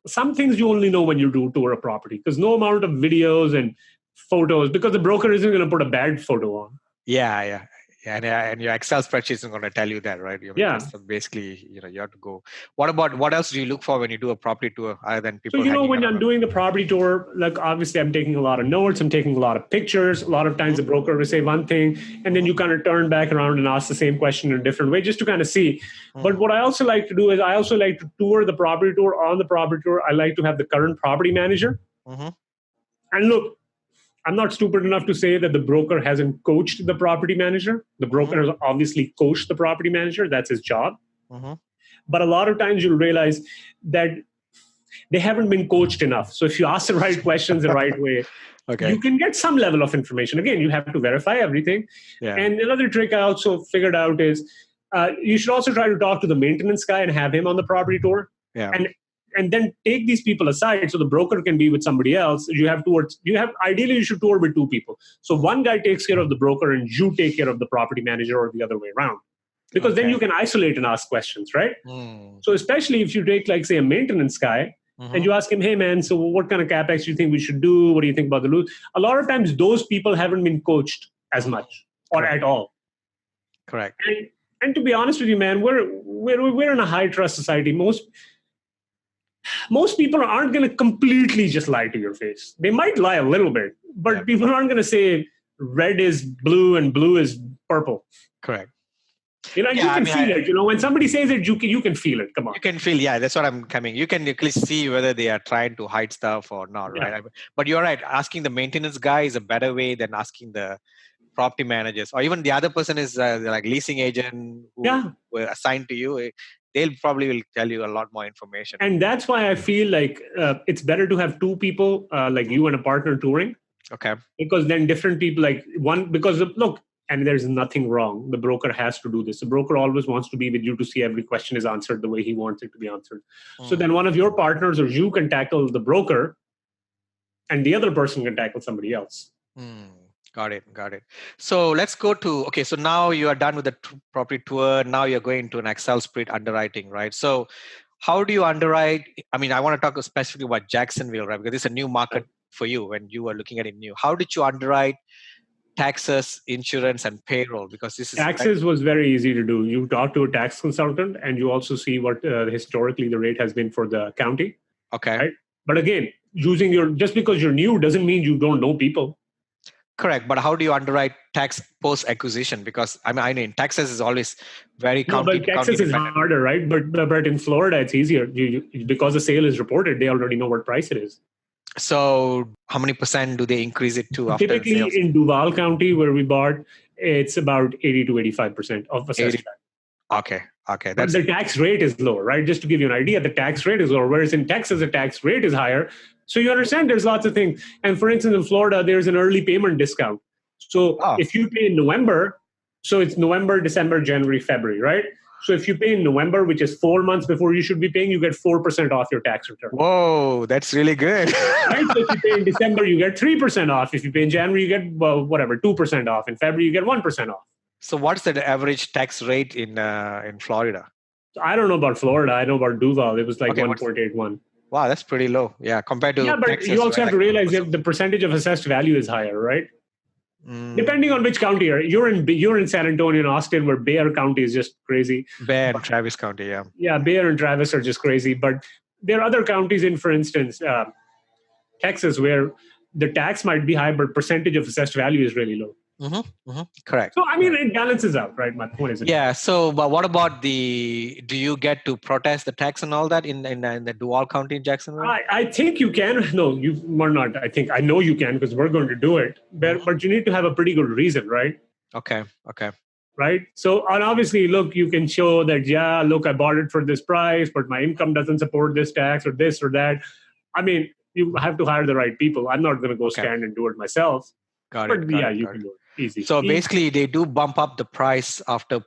some things you only know when you do tour a property, because no amount of videos and photos, because the broker isn't going to put a bad photo on. Yeah. And your Excel spreadsheet isn't going to tell you that, right? So basically, you have to go. What else do you look for when you do a property tour other than people? So, when I'm doing the property tour, like obviously I'm taking a lot of notes, I'm taking a lot of pictures. A lot of times the broker will say one thing, and then you kind of turn back around and ask the same question in a different way, just to kind of see. But what I also like to do is I also like to tour the property tour. On the property tour, I like to have the current property manager. And look, I'm not stupid enough to say that the broker hasn't coached the property manager. The broker has obviously coached the property manager. That's his job. But a lot of times you'll realize that they haven't been coached enough. So if you ask the right questions the right way, you can get some level of information. Again, you have to verify everything. Yeah. And another trick I also figured out is you should also try to talk to the maintenance guy and have him on the property tour. Yeah. And then take these people aside so the broker can be with somebody else. Ideally you should tour with 2 people. So one guy takes care of the broker and you take care of the property manager, or the other way around. Because then you can isolate and ask questions, right? So especially if you take, like, say, a maintenance guy and you ask him, hey man, so what kind of CapEx do you think we should do? What do you think about the loot? A lot of times those people haven't been coached as much or at all. Correct. And to be honest with you, man, we're in a high trust society. Most people aren't going to completely just lie to your face. They might lie a little bit, but people aren't going to say red is blue and blue is purple. Correct. You can feel it. When somebody says it, you can feel it. Come on. You can feel, that's what I'm coming. You can at least see whether they are trying to hide stuff or not, right? But you're right. Asking the maintenance guy is a better way than asking the property managers, or even the other person is like leasing agent who were assigned to you. They'll probably will tell you a lot more information. And that's why I feel like it's better to have 2 people, like you and a partner touring. Okay. Because then different people, like one, because look, and there's nothing wrong. The broker has to do this. The broker always wants to be with you to see every question is answered the way he wants it to be answered. So then one of your partners or you can tackle the broker and the other person can tackle somebody else. Got it. So let's go to, so now you are done with the property tour. Now you're going to an Excel spreadsheet underwriting, right? So how do you underwrite? I mean, I want to talk specifically about Jacksonville, right? Because it's a new market for you when you were looking at it new. How did you underwrite taxes, insurance, and payroll? Because this is taxes was very easy to do. You talk to a tax consultant and you also see what historically the rate has been for the county. Okay. Right? But again, just because you're new doesn't mean you don't know people. Correct. But how do you underwrite tax post-acquisition? Because I mean in Texas is always very but Texas is harder, right? But in Florida, it's easier. Because the sale is reported, they already know what price it is. So how many percent do they increase it to after Typically sales? In Duval County, where we bought, it's about 80 to 85% of assessed tax. Okay. But the tax rate is lower, right? Just to give you an idea, the tax rate is lower, whereas in Texas, the tax rate is higher. So you understand there's lots of things. And for instance, in Florida, there's an early payment discount. So if you pay in November, so it's November, December, January, February, right? So if you pay in November, which is 4 months before you should be paying, you get 4% off your tax return. Whoa, that's really good. Right? So if you pay in December, you get 3% off. If you pay in January, you get 2% off. In February, you get 1% off. So what's the average tax rate in Florida? I don't know about Florida. I know about Duval. It was like 1.81. Wow, that's pretty low. Yeah, compared to but Texas, you also have to realize that the percentage of assessed value is higher, right? Depending on which county you're in San Antonio and Austin, where Bexar County is just crazy. Bexar and Travis County, yeah. Yeah, Bexar and Travis are just crazy. But there are other counties in, for instance, Texas, where the tax might be high, but percentage of assessed value is really low. Correct. So, I mean, it balances out, right? My point is. Yeah. So, but what about do you get to protest the tax and all that in the Duval County in Jacksonville? I think you can. No, you are not. I know you can because we're going to do it. But you need to have a pretty good reason, right? Okay. Right. So, and obviously, look, you can show that, look, I bought it for this price, but my income doesn't support this tax or this or that. I mean, you have to hire the right people. I'm not going to go stand and do it myself. Got it. You can do it. Easy. So basically, they do bump up the price after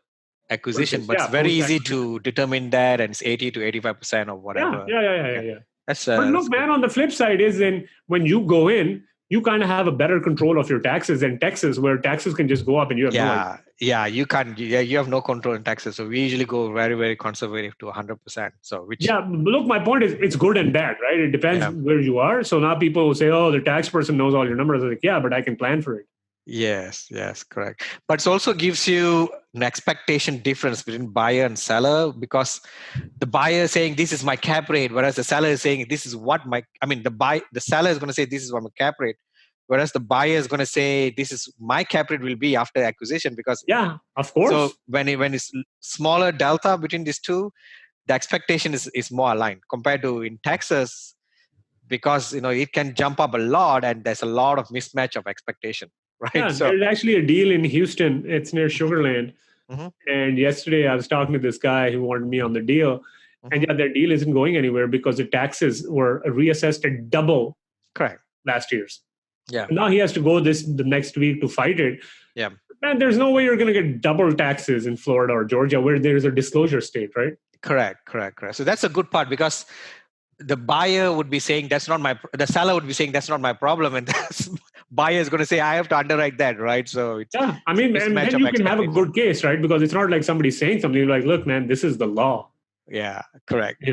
acquisition, but it's very easy to determine that, and it's 80 to 85% or whatever. Yeah. But look, man, on the flip side is then when you go in, you kind of have a better control of your taxes than Texas, where taxes can just go up and you have no idea. Yeah, you can't. Yeah, you have no control in taxes. So we usually go very, very conservative to 100%. So look, my point is it's good and bad, right? It depends where you are. So now people will say, "Oh, the tax person knows all your numbers." I'm like, yeah, but I can plan for it. Yes, correct. But it also gives you an expectation difference between buyer and seller, because the buyer is saying this is my cap rate, whereas the seller is saying this is what the seller is going to say this is what my cap rate, whereas the buyer is going to say this is my cap rate will be after acquisition, because of course. So when it's smaller delta between these two, the expectation is more aligned compared to in Texas, because it can jump up a lot and there's a lot of mismatch of expectation. Right. Yeah, there's actually a deal in Houston. It's near Sugarland. And yesterday I was talking to this guy who wanted me on the deal. And their deal isn't going anywhere because the taxes were reassessed at double last year's. Yeah. And now he has to go the next week to fight it. Yeah. Man, there's no way you're going to get double taxes in Florida or Georgia, where there's a disclosure state, right? Correct. So that's a good part, because the buyer would be saying the seller would be saying that's not my problem, and the buyer is going to say I have to underwrite that, right? So it's and then you can have a good case, right? Because it's not like somebody's saying something. You're like, look, man, this is the law. Yeah, correct.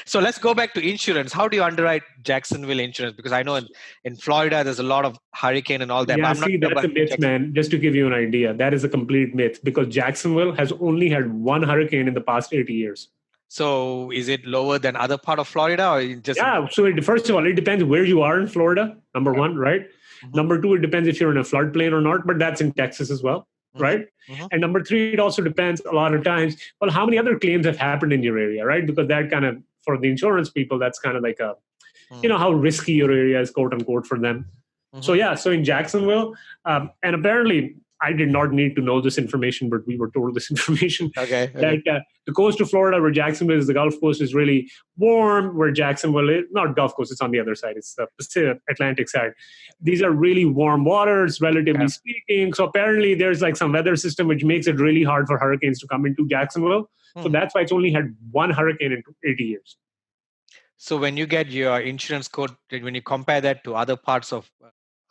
So let's go back to insurance. How do you underwrite Jacksonville insurance? Because I know in Florida there's a lot of hurricane and all that. Yeah, that's a myth, man. Just to give you an idea, that is a complete myth, because Jacksonville has only had one hurricane in the past 80 years. So is it lower than other part of Florida, or just? Yeah. So first of all, it depends where you are in Florida. Number one, right? Number two, it depends if you're in a floodplain or not, but that's in Texas as well, right? And number three, it also depends a lot of times, well, how many other claims have happened in your area, right? Because that kind of, for the insurance people, that's kind of like how risky your area is, quote unquote, for them. So in Jacksonville, and apparently I did not need to know this information, but we were told this information. That the coast of Florida, where Jacksonville is, the Gulf Coast is really warm, where Jacksonville is, not Gulf Coast, it's on the other side. It's the Pacific, Atlantic side. These are really warm waters, relatively speaking. So apparently there's like some weather system which makes it really hard for hurricanes to come into Jacksonville. So that's why it's only had one hurricane in 80 years. So when you get your insurance code, when you compare that to other parts of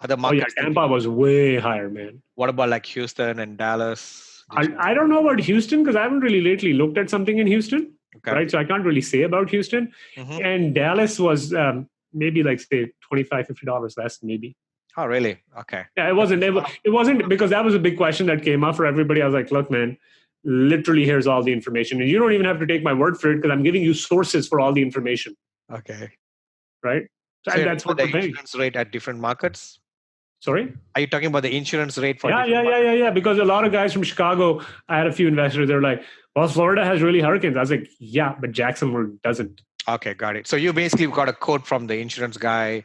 other markets? Tampa was way higher, man. What about like Houston and Dallas? I don't know about Houston, because I haven't really lately looked at something in Houston, right? So I can't really say about Houston. And Dallas was maybe like, say, $25, $50 less, maybe. Oh, really? Okay. Yeah, it wasn't because that was a big question that came up for everybody. I was like, look, man, literally here's all the information. And you don't even have to take my word for it, because I'm giving you sources for all the information. Okay. right? So And that's what the we're paying. insurance rate at different markets? Sorry? Are you talking about the insurance rate for Yeah. Because a lot of guys from Chicago, I had a few investors, they're like, well, Florida has really hurricanes. I was like, yeah, but Jacksonville doesn't. Okay, got it. So you basically got a quote from the insurance guy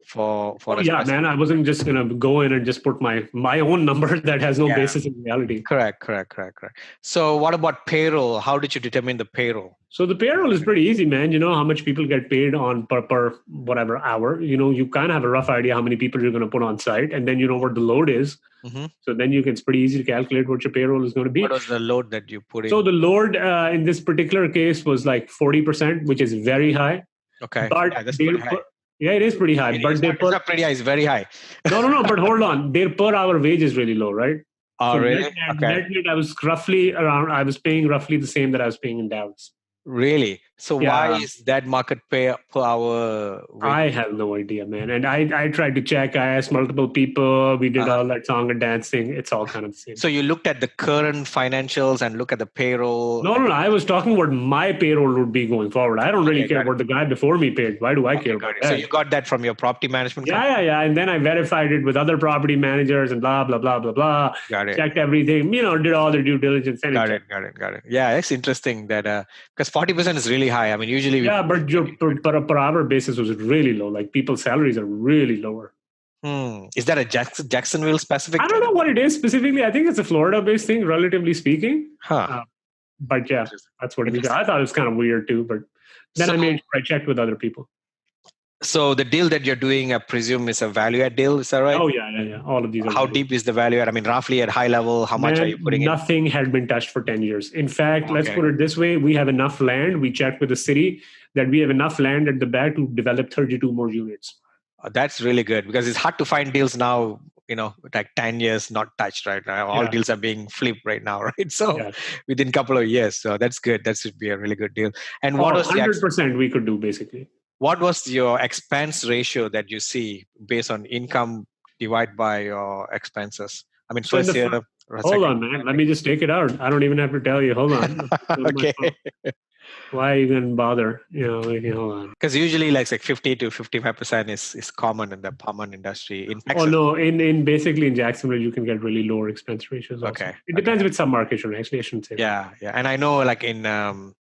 for man, I wasn't just gonna go in and just put my own number that has no basis in reality. Correct. So what about payroll? How did you determine the payroll? So the payroll is pretty easy, man. You know how much people get paid on per whatever hour. You know, you kind of have a rough idea how many people you're going to put on site, and then you know what the load is. Mm-hmm. So then it's pretty easy to calculate what your payroll is going to be. What was the load that you put in? So the load in this particular case was like 40%, which is very high. Okay, but that's pretty high. Yeah, it is pretty high. It's not pretty high, it's very high. No, but hold on. Their per hour wage is really low, right? Oh, so really? Net, I was paying roughly the same that I was paying in Dallas. Really? So why is that market pay per hour? I have no idea, man. And I tried to check. I asked multiple people. We did all that song and dancing. It's all kind of the same. So you looked at the current financials and look at the payroll? No. I was talking what my payroll would be going forward. I don't really care what the guy before me paid. Why do I care about that? So you got that from your property management company? Yeah. And then I verified it with other property managers and blah, blah, blah, blah, blah. Got it. Checked everything, did all their due diligence. Got it. Yeah, it's interesting that because 40% is really high. I mean, usually... Yeah, but your per hour basis was really low. Like people's salaries are really lower. Is that a Jacksonville specific? I don't know what it is specifically. I think it's a Florida-based thing, relatively speaking. But yeah, that's what it is. I thought it was kind of weird too, but then I checked with other people. So the deal that you're doing, I presume, is a value-add deal. Is that right? Oh, yeah. All of these are How deep is the value-add? I mean, roughly at high level, how much are you putting in? Nothing had been touched for 10 years. In fact, let's put it this way. We have enough land. We checked with the city that we have enough land at the back to develop 32 more units. That's really good because it's hard to find deals now, like 10 years not touched, right? All deals are being flipped right now, right? So within a couple of years. So that's good. That should be a really good deal. And what was 100% we could do basically. What was your expense ratio that you see based on income divided by your expenses? I mean, first year. Hold on, man. Let me just take it out. I don't even have to tell you. Hold on. Okay. Why even bother? Hold on. Because usually like 50 to 55% is common in the apartment industry. In Texas. Oh, no. Basically in Jacksonville, you can get really lower expense ratios also. Okay. It depends with some markets, actually. I shouldn't say that. Yeah. And I know like in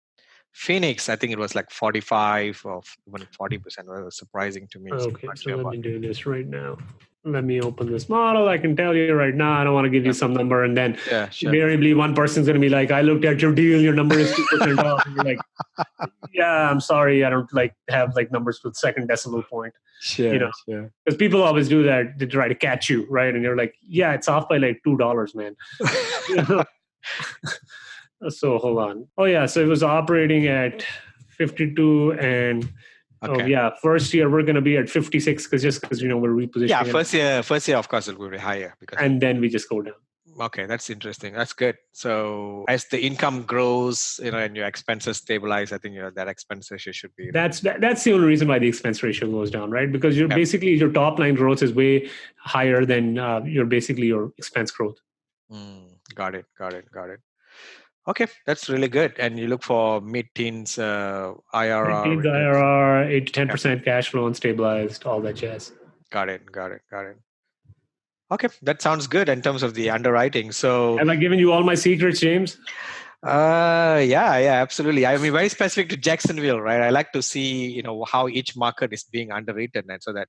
Phoenix, I think it was like 45 or even 40%. It was surprising to me. Okay, so let me do this right now. Let me open this model. I can tell you right now, I don't want to give you some number. And then invariably one person's going to be like, I looked at your deal, your number is 2% off. And you're like, yeah, I'm sorry. I don't have numbers with second decimal point. Sure. Because people always do that to try to catch you, right? And you're like, yeah, it's off by like $2, man. So hold on. Oh yeah, so it was operating at 52 and first year we're going to be at 56 because we're repositioning. Yeah, first year of course it will be higher and then we just go down. Okay, that's interesting. That's good. So as the income grows, and your expenses stabilize, I think that expense ratio should be. That's the only reason why the expense ratio goes down, right? Because basically your top line growth is way higher than your expense growth. Got it. Okay, that's really good. And you look for mid-teens IRR. Mid-teens IRR, 8 to 10% cash flow and stabilized, all that jazz. Got it. Okay, that sounds good in terms of the underwriting. So, have I given you all my secrets, James? Yeah, absolutely. I mean, very specific to Jacksonville, right? I like to see, how each market is being underwritten, and so that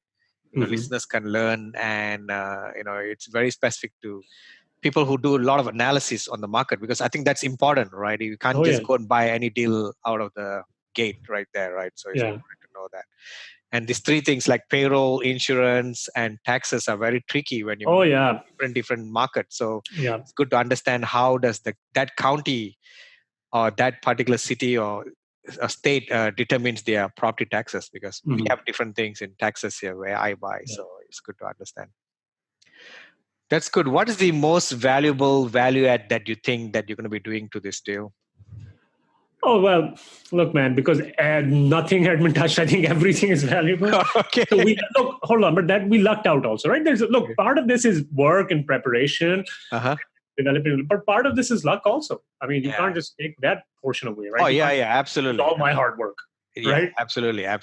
listeners can learn. And it's very specific to people who do a lot of analysis on the market, because I think that's important, right? You can't just go and buy any deal out of the gate right there, right? So it's important to know that. And these three things like payroll, insurance, and taxes are very tricky when you different markets. So it's good to understand how does that county or that particular city or a state determines their property taxes, because we have different things in taxes here where I buy. So it's good to understand. That's good. What is the most valuable value add that you think that you're going to be doing to this deal? Oh, well, look, man, because nothing had been touched. I think everything is valuable. Okay. So hold on, but that we lucked out also, right? Part of this is work and preparation, developing, but part of this is luck also. I mean, you can't just take that portion away, right? Oh, yeah, absolutely. It's all my hard work. right? Absolutely. I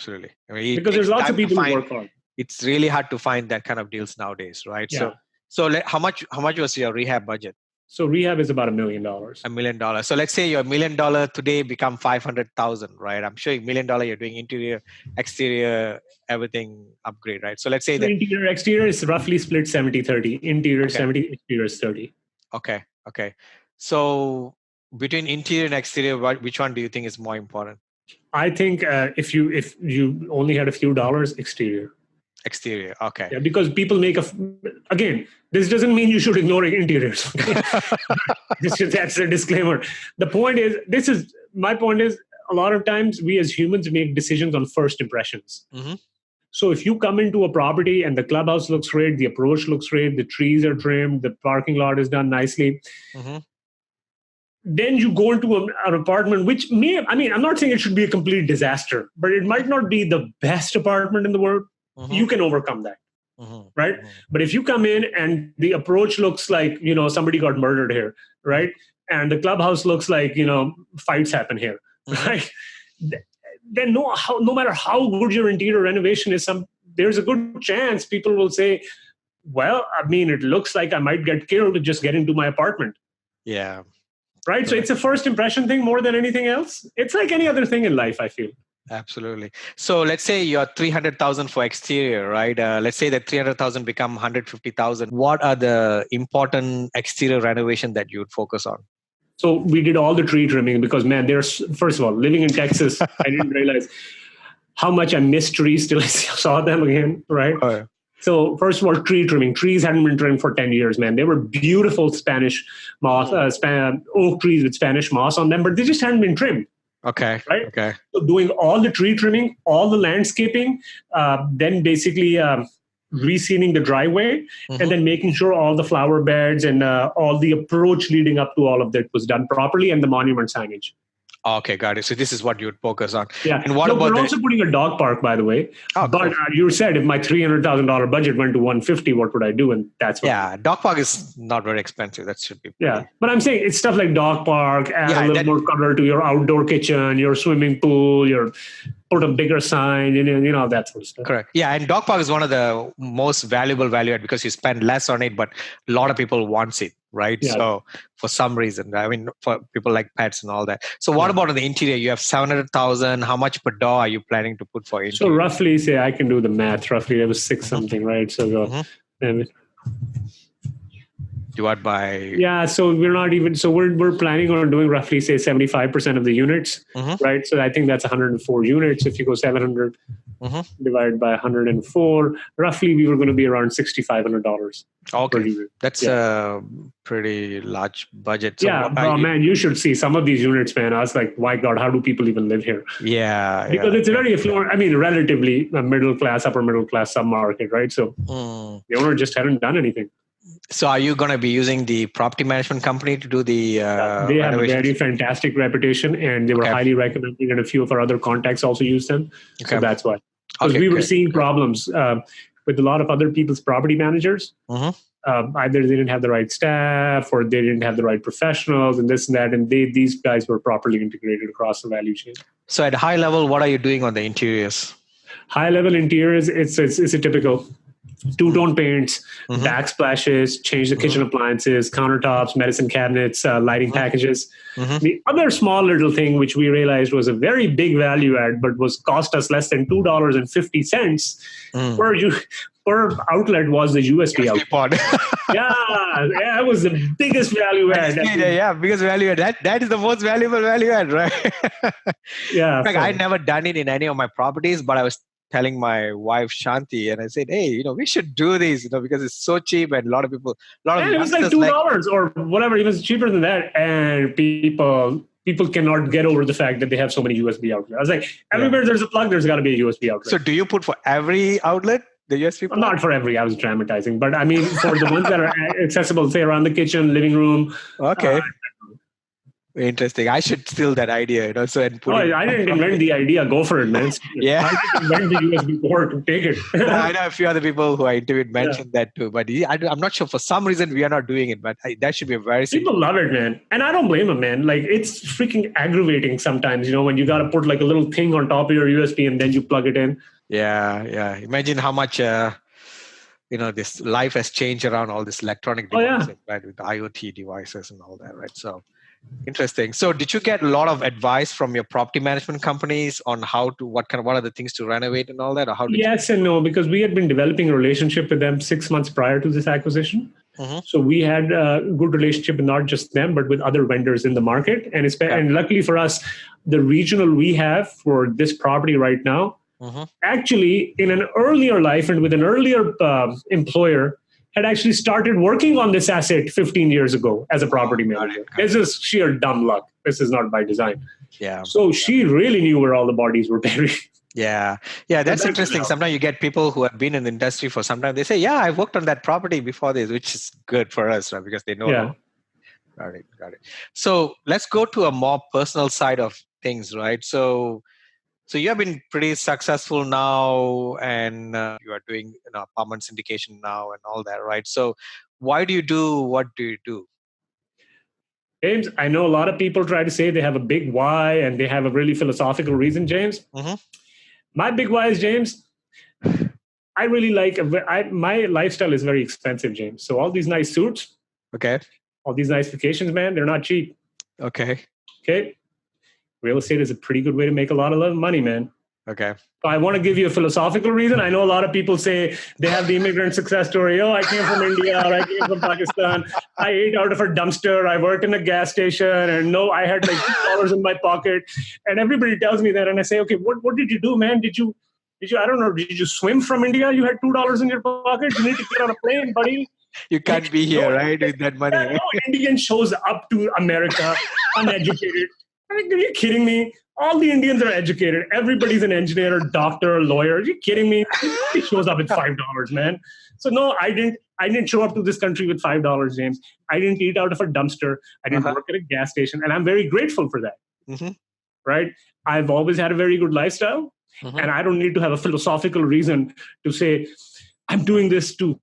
mean, Because there's lots of people who work hard. It's really hard to find that kind of deals nowadays, right? Yeah. So how much was your rehab budget? So rehab is about $1 million. $1 million. So let's say your $1 million today become 500,000, right? I'm sure $1 million you're doing interior, exterior, everything upgrade, right? So let's say that interior, exterior is roughly split 70-30. Interior 70, exterior is 30. Okay. So between interior and exterior, which one do you think is more important? I think if you only had a few dollars, exterior. Exterior, okay. Yeah, because people make again, this doesn't mean you should ignore interiors. That's a disclaimer. My point is, a lot of times we as humans make decisions on first impressions. Mm-hmm. So if you come into a property and the clubhouse looks great, the approach looks great, the trees are trimmed, the parking lot is done nicely, mm-hmm. then you go into an apartment, which I'm not saying it should be a complete disaster, but it might not be the best apartment in the world. Mm-hmm. You can overcome that, right? Mm-hmm. But if you come in and the approach looks like, somebody got murdered here, right? And the clubhouse looks like, fights happen here, mm-hmm. right? Then no matter how good your interior renovation is, there's a good chance people will say, well, it looks like I might get killed to just get into my apartment. Yeah. Right? So it's a first impression thing more than anything else. It's like any other thing in life, I feel. Absolutely. So let's say you're 300,000 for exterior, right? Let's say that 300,000 become 150,000. What are the important exterior renovation that you would focus on? So we did all the tree trimming because, first of all, living in Texas, I didn't realize how much I missed trees till I saw them again, right? Oh, yeah. So first of all, tree trimming. Trees hadn't been trimmed for 10 years, man. They were beautiful Spanish moss, oak trees with Spanish moss on them, but they just hadn't been trimmed. Okay. Right? Okay. So doing all the tree trimming, all the landscaping, then basically resealing the driveway, mm-hmm. and then making sure all the flower beds and all the approach leading up to all of that was done properly, and the monument signage. Okay, got it. So this is what you would focus on. Yeah. And what about we're also putting a dog park, by the way. Oh, but cool. You said if my $300,000 budget went to $150,000, what would I do? And that's what dog park is not very expensive. That should be. Yeah, but I'm saying it's stuff like dog park, add a little more color to your outdoor kitchen, your swimming pool, put a bigger sign, that sort of stuff. Correct. Yeah, and dog park is one of the most valuable value add because you spend less on it, but a lot of people wants it, right? Yeah. So for some reason, for people like pets and all that. So what about on the interior? You have 700,000. How much per door are you planning to put for interior? So roughly, say I can do the math. Roughly, it was 6 something, right? So divide by. Yeah, so we're not even. So we're planning on doing roughly, say, 75% of the units, right? So I think that's 104 units. If you go 700 divided by 104, roughly we were going to be around $6,500. Okay, that's a pretty large budget. So man, you should see some of these units, man. I was like, my God, how do people even live here? Yeah, because it's a very affluent. relatively middle class, upper middle class submarket, right? So the owner just hadn't done anything. So are you going to be using the property management company to do the they have a very fantastic reputation, and they were highly recommended, and a few of our other contacts also use them. So that's why. Because we were seeing problems with a lot of other people's property managers. Either they didn't have the right staff or they didn't have the right professionals and this and that. And these guys were properly integrated across the value chain. So at a high level, what are you doing on the interiors? High level interiors, it's a typical two-tone paints, backsplashes, change the kitchen appliances, countertops, medicine cabinets, lighting packages. The other small little thing which we realized was a very big value add, but was cost us less than $2.50 per outlet was the USB outlet. That was the biggest value add. Biggest value add. That is the most valuable value add, right? In fact, I'd never done it in any of my properties, but I was telling my wife Shanti, and I said, "Hey, we should do this, because it's so cheap, and a lot of people, it was like $2 or whatever. It was cheaper than that, and people cannot get over the fact that they have so many USB outlets. I was like, everywhere there's a plug, there's got to be a USB outlet. So, do you put for every outlet the USB plug? Not for every. I was dramatizing, but for the ones that are accessible, say around the kitchen, living room. Okay. Interesting. I should steal that idea, so and put it. I didn't invent the idea. Go for it, man. Yeah. I didn't invent the USB port to take it. I know a few other people who I interviewed mentioned that too, but I'm not sure. For some reason, we are not doing it, but that should be a very people love it, man. And I don't blame them, man. Like, it's freaking aggravating sometimes, when you got to put like a little thing on top of your USB and then you plug it in. Yeah. Imagine how much, this life has changed around all this electronic devices, right? With IoT devices and all that, right? So interesting. So did you get a lot of advice from your property management companies on what are the things to renovate and all that? Or yes and no, because we had been developing a relationship with them 6 months prior to this acquisition. Mm-hmm. So we had a good relationship with not just them, but with other vendors in the market. And luckily for us, the regional we have for this property right now, actually in an earlier life and with an earlier employer, had actually started working on this asset 15 years ago as a property manager. This is sheer dumb luck. This is not by design. Yeah. So she really knew where all the bodies were buried. Yeah. That's interesting. Sometimes you get people who have been in the industry for some time. They say, I worked on that property before this, which is good for us, right? Because they know. Yeah. Got it. So let's go to a more personal side of things, right? So you have been pretty successful now, and you are doing apartment syndication now and all that, right? So why do you do what do you do? James, I know a lot of people try to say they have a big why and they have a really philosophical reason, James. Mm-hmm. My big why is, James, I really like, my lifestyle is very expensive, James. So all these nice suits, all these nice vacations, man, they're not cheap. Okay. Real estate is a pretty good way to make a lot of money, man. Okay. So I want to give you a philosophical reason. I know a lot of people say they have the immigrant success story. I came from India, or I came from Pakistan. I ate out of a dumpster. I worked in a gas station, and I had like $2 in my pocket. And everybody tells me that, and I say, okay, what did you do, man? Did you? I don't know. Did you swim from India? You had $2 in your pocket. You need to get on a plane, buddy. You can't be here, right, with that money. No Indian shows up to America uneducated. Are you kidding me? All the Indians are educated. Everybody's an engineer, doctor, lawyer. Are you kidding me? He shows up with $5, man. So no, I didn't show up to this country with $5, James. I didn't eat out of a dumpster. I didn't work at a gas station. And I'm very grateful for that. Mm-hmm. Right? I've always had a very good lifestyle. Mm-hmm. And I don't need to have a philosophical reason to say, I'm doing this to,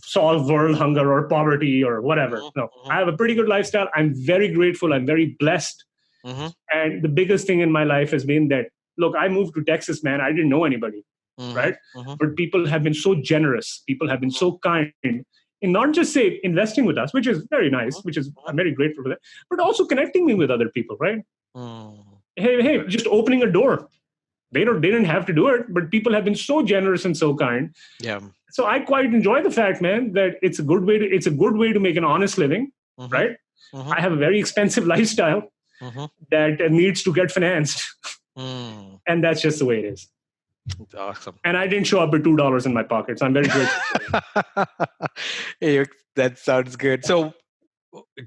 solve world hunger or poverty or whatever. No, I have a pretty good lifestyle. I'm very grateful. I'm very blessed. Mm-hmm. And the biggest thing in my life has been that, look, I moved to Texas, man. I didn't know anybody, right? Mm-hmm. But people have been so generous. People have been so kind in not just say investing with us, which is very nice, which is I'm very grateful for that, but also connecting me with other people, right? Hey, just opening a door. They didn't have to do it, but people have been so generous and so kind. Yeah. So I quite enjoy the fact, man, that it's a good way to make an honest living, right? Mm-hmm. I have a very expensive lifestyle. That needs to get financed. And that's just the way it is. That's awesome. And I didn't show up with $2 in my pocket. So I'm very grateful. Hey, that sounds good. So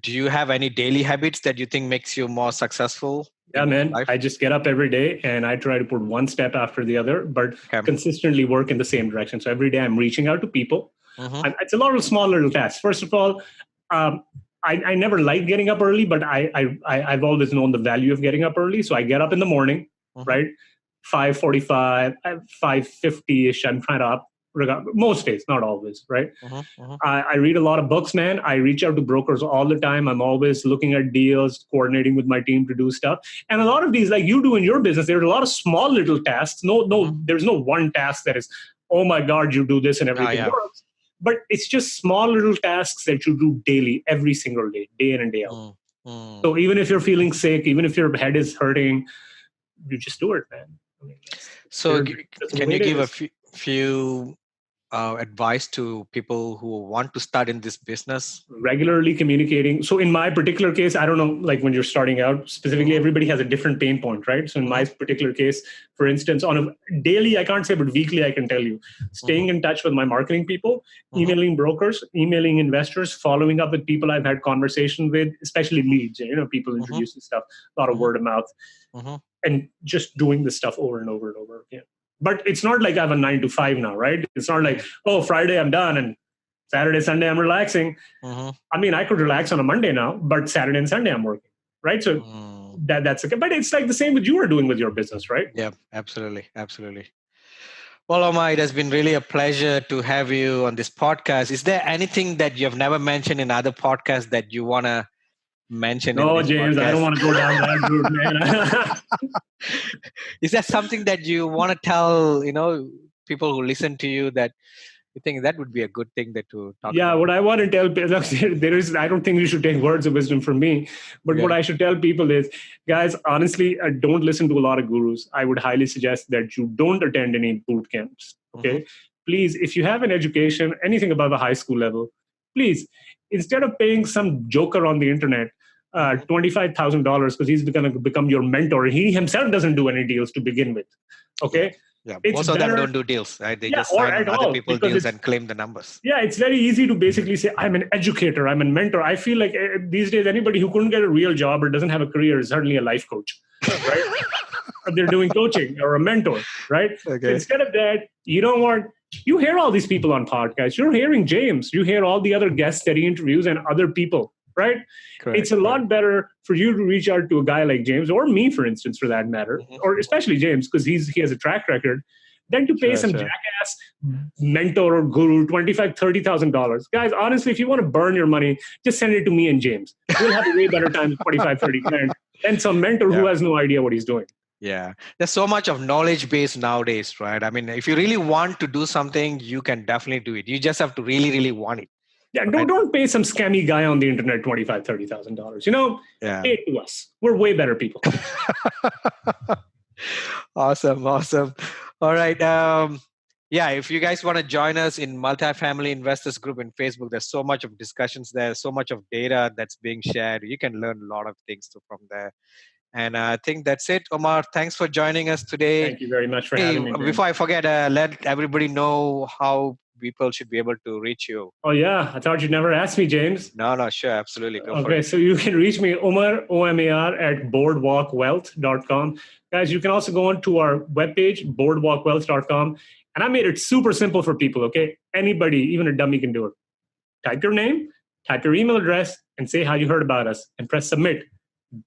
do you have any daily habits that you think makes you more successful? Yeah, man. I just get up every day and I try to put one step after the other, but consistently work in the same direction. So every day I'm reaching out to people. It's a lot of small little tasks. First of all, I never liked getting up early, but I've always known the value of getting up early. So I get up in the morning, right? 5:45, 5:50-ish. I'm trying to up most days, not always, right? I read a lot of books, man. I reach out to brokers all the time. I'm always looking at deals, coordinating with my team to do stuff. And a lot of these, like you do in your business, there's a lot of small little tasks. There's no one task that is, oh my God, you do this and everything works. But it's just small little tasks that you do daily, every single day, day in and day out. So even if you're feeling sick, even if your head is hurting, you just do it, man. So can you give a few advice to people who want to start in this business? Regularly communicating. So in my particular case, I don't know, like when you're starting out, specifically, everybody has a different pain point, right? So in my particular case, for instance, on a daily, I can't say, but weekly, I can tell you, staying in touch with my marketing people, emailing brokers, emailing investors, following up with people I've had conversation with, especially leads, people introducing stuff, a lot of word of mouth, and just doing this stuff over and over and over again. But it's not like I have a 9 to 5 now, right? It's not like, Friday I'm done and Saturday, Sunday I'm relaxing. I mean, I could relax on a Monday now, but Saturday and Sunday I'm working, right? So that's okay. But it's like the same with you are doing with your business, right? Yeah, absolutely. Well, Omar, it has been really a pleasure to have you on this podcast. Is there anything that you have never mentioned in other podcasts that you want to mention? No, in this James, podcast? I don't want to go down that route, man. Is there something that you want to tell, people who listen to you that you think that would be a good thing that to talk about? What I want to tell people, I don't think you should take words of wisdom from me, but what I should tell people is, guys, honestly, don't listen to a lot of gurus. I would highly suggest that you don't attend any boot camps. Okay. Please, if you have an education, anything above a high school level, please, instead of paying some joker on the internet, $25,000 because he's going to become your mentor, he himself doesn't do any deals to begin with. Okay. Yeah, most of them don't do deals, right? They just sign other people's deals and claim the numbers. Yeah, it's very easy to basically say, I'm an educator, I'm a mentor. I feel like these days, anybody who couldn't get a real job or doesn't have a career is certainly a life coach, right? Or they're doing coaching or a mentor, right? Okay. Instead of that, you hear all these people on podcasts. You're hearing James. You hear all the other guests that he interviews and other people, right? Correct. It's a lot better for you to reach out to a guy like James or me, for instance, for that matter, or especially James, because he has a track record, than to pay some jackass mentor or guru $25,000, $30,000. Guys, honestly, if you want to burn your money, just send it to me and James. We'll have a way better time with 25, 30 grand than some mentor who has no idea what he's doing. Yeah. There's so much of knowledge base nowadays, right? I mean, if you really want to do something, you can definitely do it. You just have to really, really want it. Yeah, don't pay some scammy guy on the internet $25,000, $30,000. Pay it to us. We're way better people. Awesome. All right. If you guys want to join us in Multifamily Investors Group in Facebook, there's so much of discussions there, so much of data that's being shared. You can learn a lot of things from there. And I think that's it. Omar, thanks for joining us today. Thank you very much for having me. Before I forget, let everybody know how people should be able to reach you. Oh, yeah. I thought you'd never ask me, James. No, sure. Absolutely. Go for it. Okay, so you can reach me, Omar, O-M-A-R, at boardwalkwealth.com. Guys, you can also go on to our webpage, boardwalkwealth.com. And I made it super simple for people, okay? Anybody, even a dummy, can do it. Type your name, type your email address, and say how you heard about us, and press submit.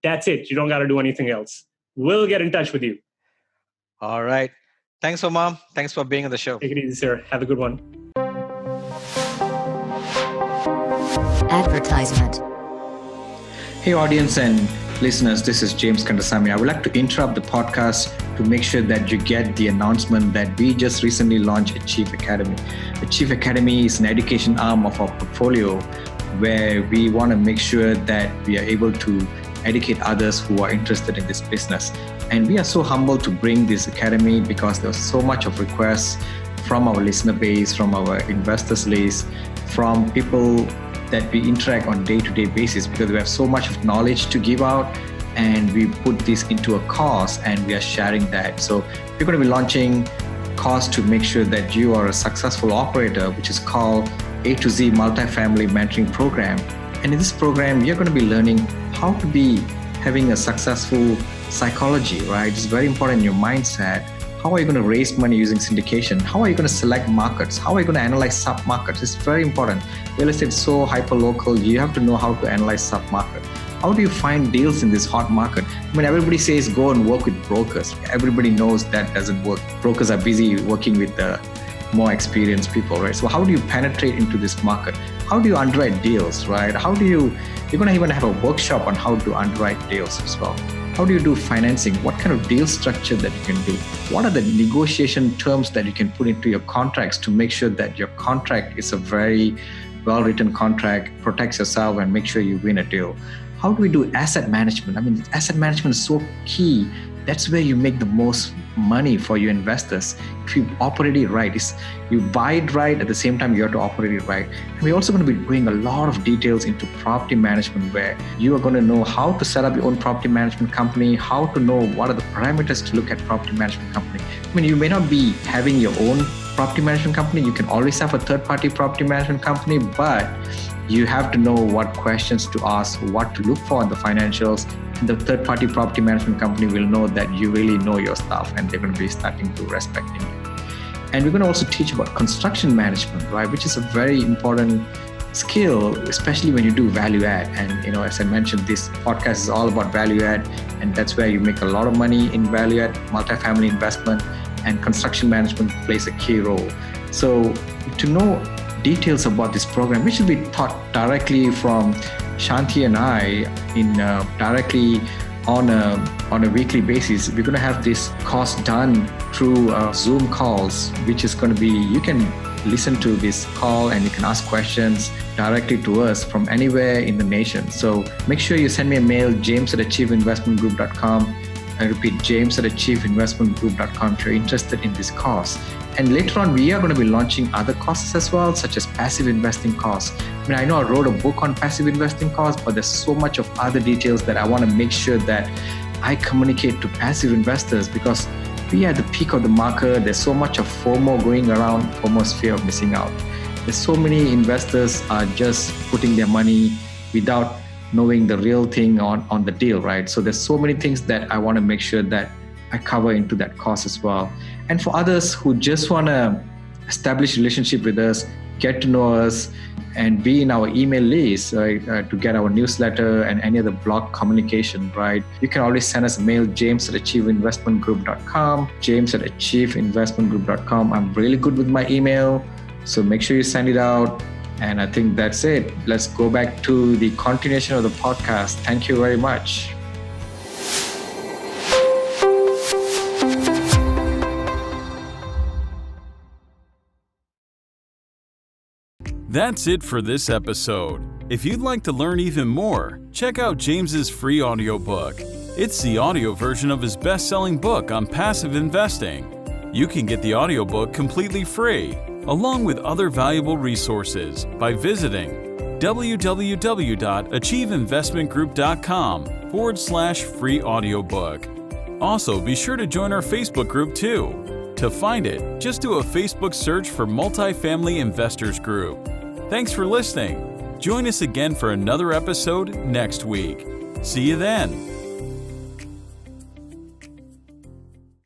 That's it. You don't got to do anything else. We'll get in touch with you. All right. Thanks, Omar. Thanks for being on the show. Take it easy, sir. Have a good one. Advertisement. Hey, audience and listeners, this is James Kandasamy. I would like to interrupt the podcast to make sure that you get the announcement that we just recently launched Achieve Academy. Achieve Academy is an education arm of our portfolio where we want to make sure that we are able to educate others who are interested in this business. And we are so humbled to bring this academy because there's so much of requests from our listener base, from our investors list, from people that we interact on day-to-day basis, because we have so much of knowledge to give out, and we put this into a course and we are sharing that. So we're going to be launching a course to make sure that you are a successful operator, which is called A to Z Multifamily Mentoring Program. And in this program, you're going to be learning how to be having a successful psychology, right? It's very important in your mindset. How are you going to raise money using syndication? How are you going to select markets? How are you going to analyze sub-markets? It's very important. Real estate is so hyper-local. You have to know how to analyze sub-market. How do you find deals in this hot market? I mean, everybody says go and work with brokers. Everybody knows that doesn't work. Brokers are busy working with the more experienced people, right? So how do you penetrate into this market? How do you underwrite deals, right? You're going to even have a workshop on how to underwrite deals as well. How do you do financing? What kind of deal structure that you can do? What are the negotiation terms that you can put into your contracts to make sure that your contract is a very well-written contract, protects yourself and make sure you win a deal? How do we do asset management? I mean, asset management is so key. That's where you make the most money for your investors. If you operate it right, you buy it right, at the same time you have to operate it right. And we're also going to be doing a lot of details into property management, where you are going to know how to set up your own property management company, how to know what are the parameters to look at property management company. I mean, you may not be having your own property management company. You can always have a third-party property management company, but you have to know what questions to ask, what to look for in the financials. The third-party property management company will know that you really know your stuff, and they're going to be starting to respecting you. And we're going to also teach about construction management, right? Which is a very important skill, especially when you do value add. And as I mentioned, this podcast is all about value add, and that's where you make a lot of money in value add, multifamily investment, and construction management plays a key role. So to know details about this program, which will be taught directly from Shanti and I directly on a weekly basis. We're going to have this course done through Zoom calls, which is going to be, you can listen to this call and you can ask questions directly to us from anywhere in the nation. So make sure you send me a mail, james@achieveinvestmentgroup.com. I repeat, james@achieveinvestmentgroup.com if you're interested in this course. And later on, we are going to be launching other courses as well, such as passive investing course. I know I wrote a book on passive investing course, but there's so much of other details that I want to make sure that I communicate to passive investors, because we are at the peak of the market. There's so much of FOMO going around, FOMO's fear of missing out. There's so many investors are just putting their money without knowing the real thing on the deal, right? So there's so many things that I want to make sure that I cover into that course as well. And for others who just want to establish a relationship with us, get to know us, and be in our email list, right, to get our newsletter and any other blog communication, right? You can always send us a mail, james@achieveinvestmentgroup.com, james@achieveinvestmentgroup.com. I'm really good with my email, so make sure you send it out. And I think that's it. Let's go back to the continuation of the podcast. Thank you very much. That's it for this episode. If you'd like to learn even more, check out James's free audiobook. It's the audio version of his best-selling book on passive investing. You can get the audiobook completely free, along with other valuable resources, by visiting www.achieveinvestmentgroup.com/free audiobook. Also, be sure to join our Facebook group too. To find it, just do a Facebook search for Multifamily Investors Group. Thanks for listening. Join us again for another episode next week. See you then.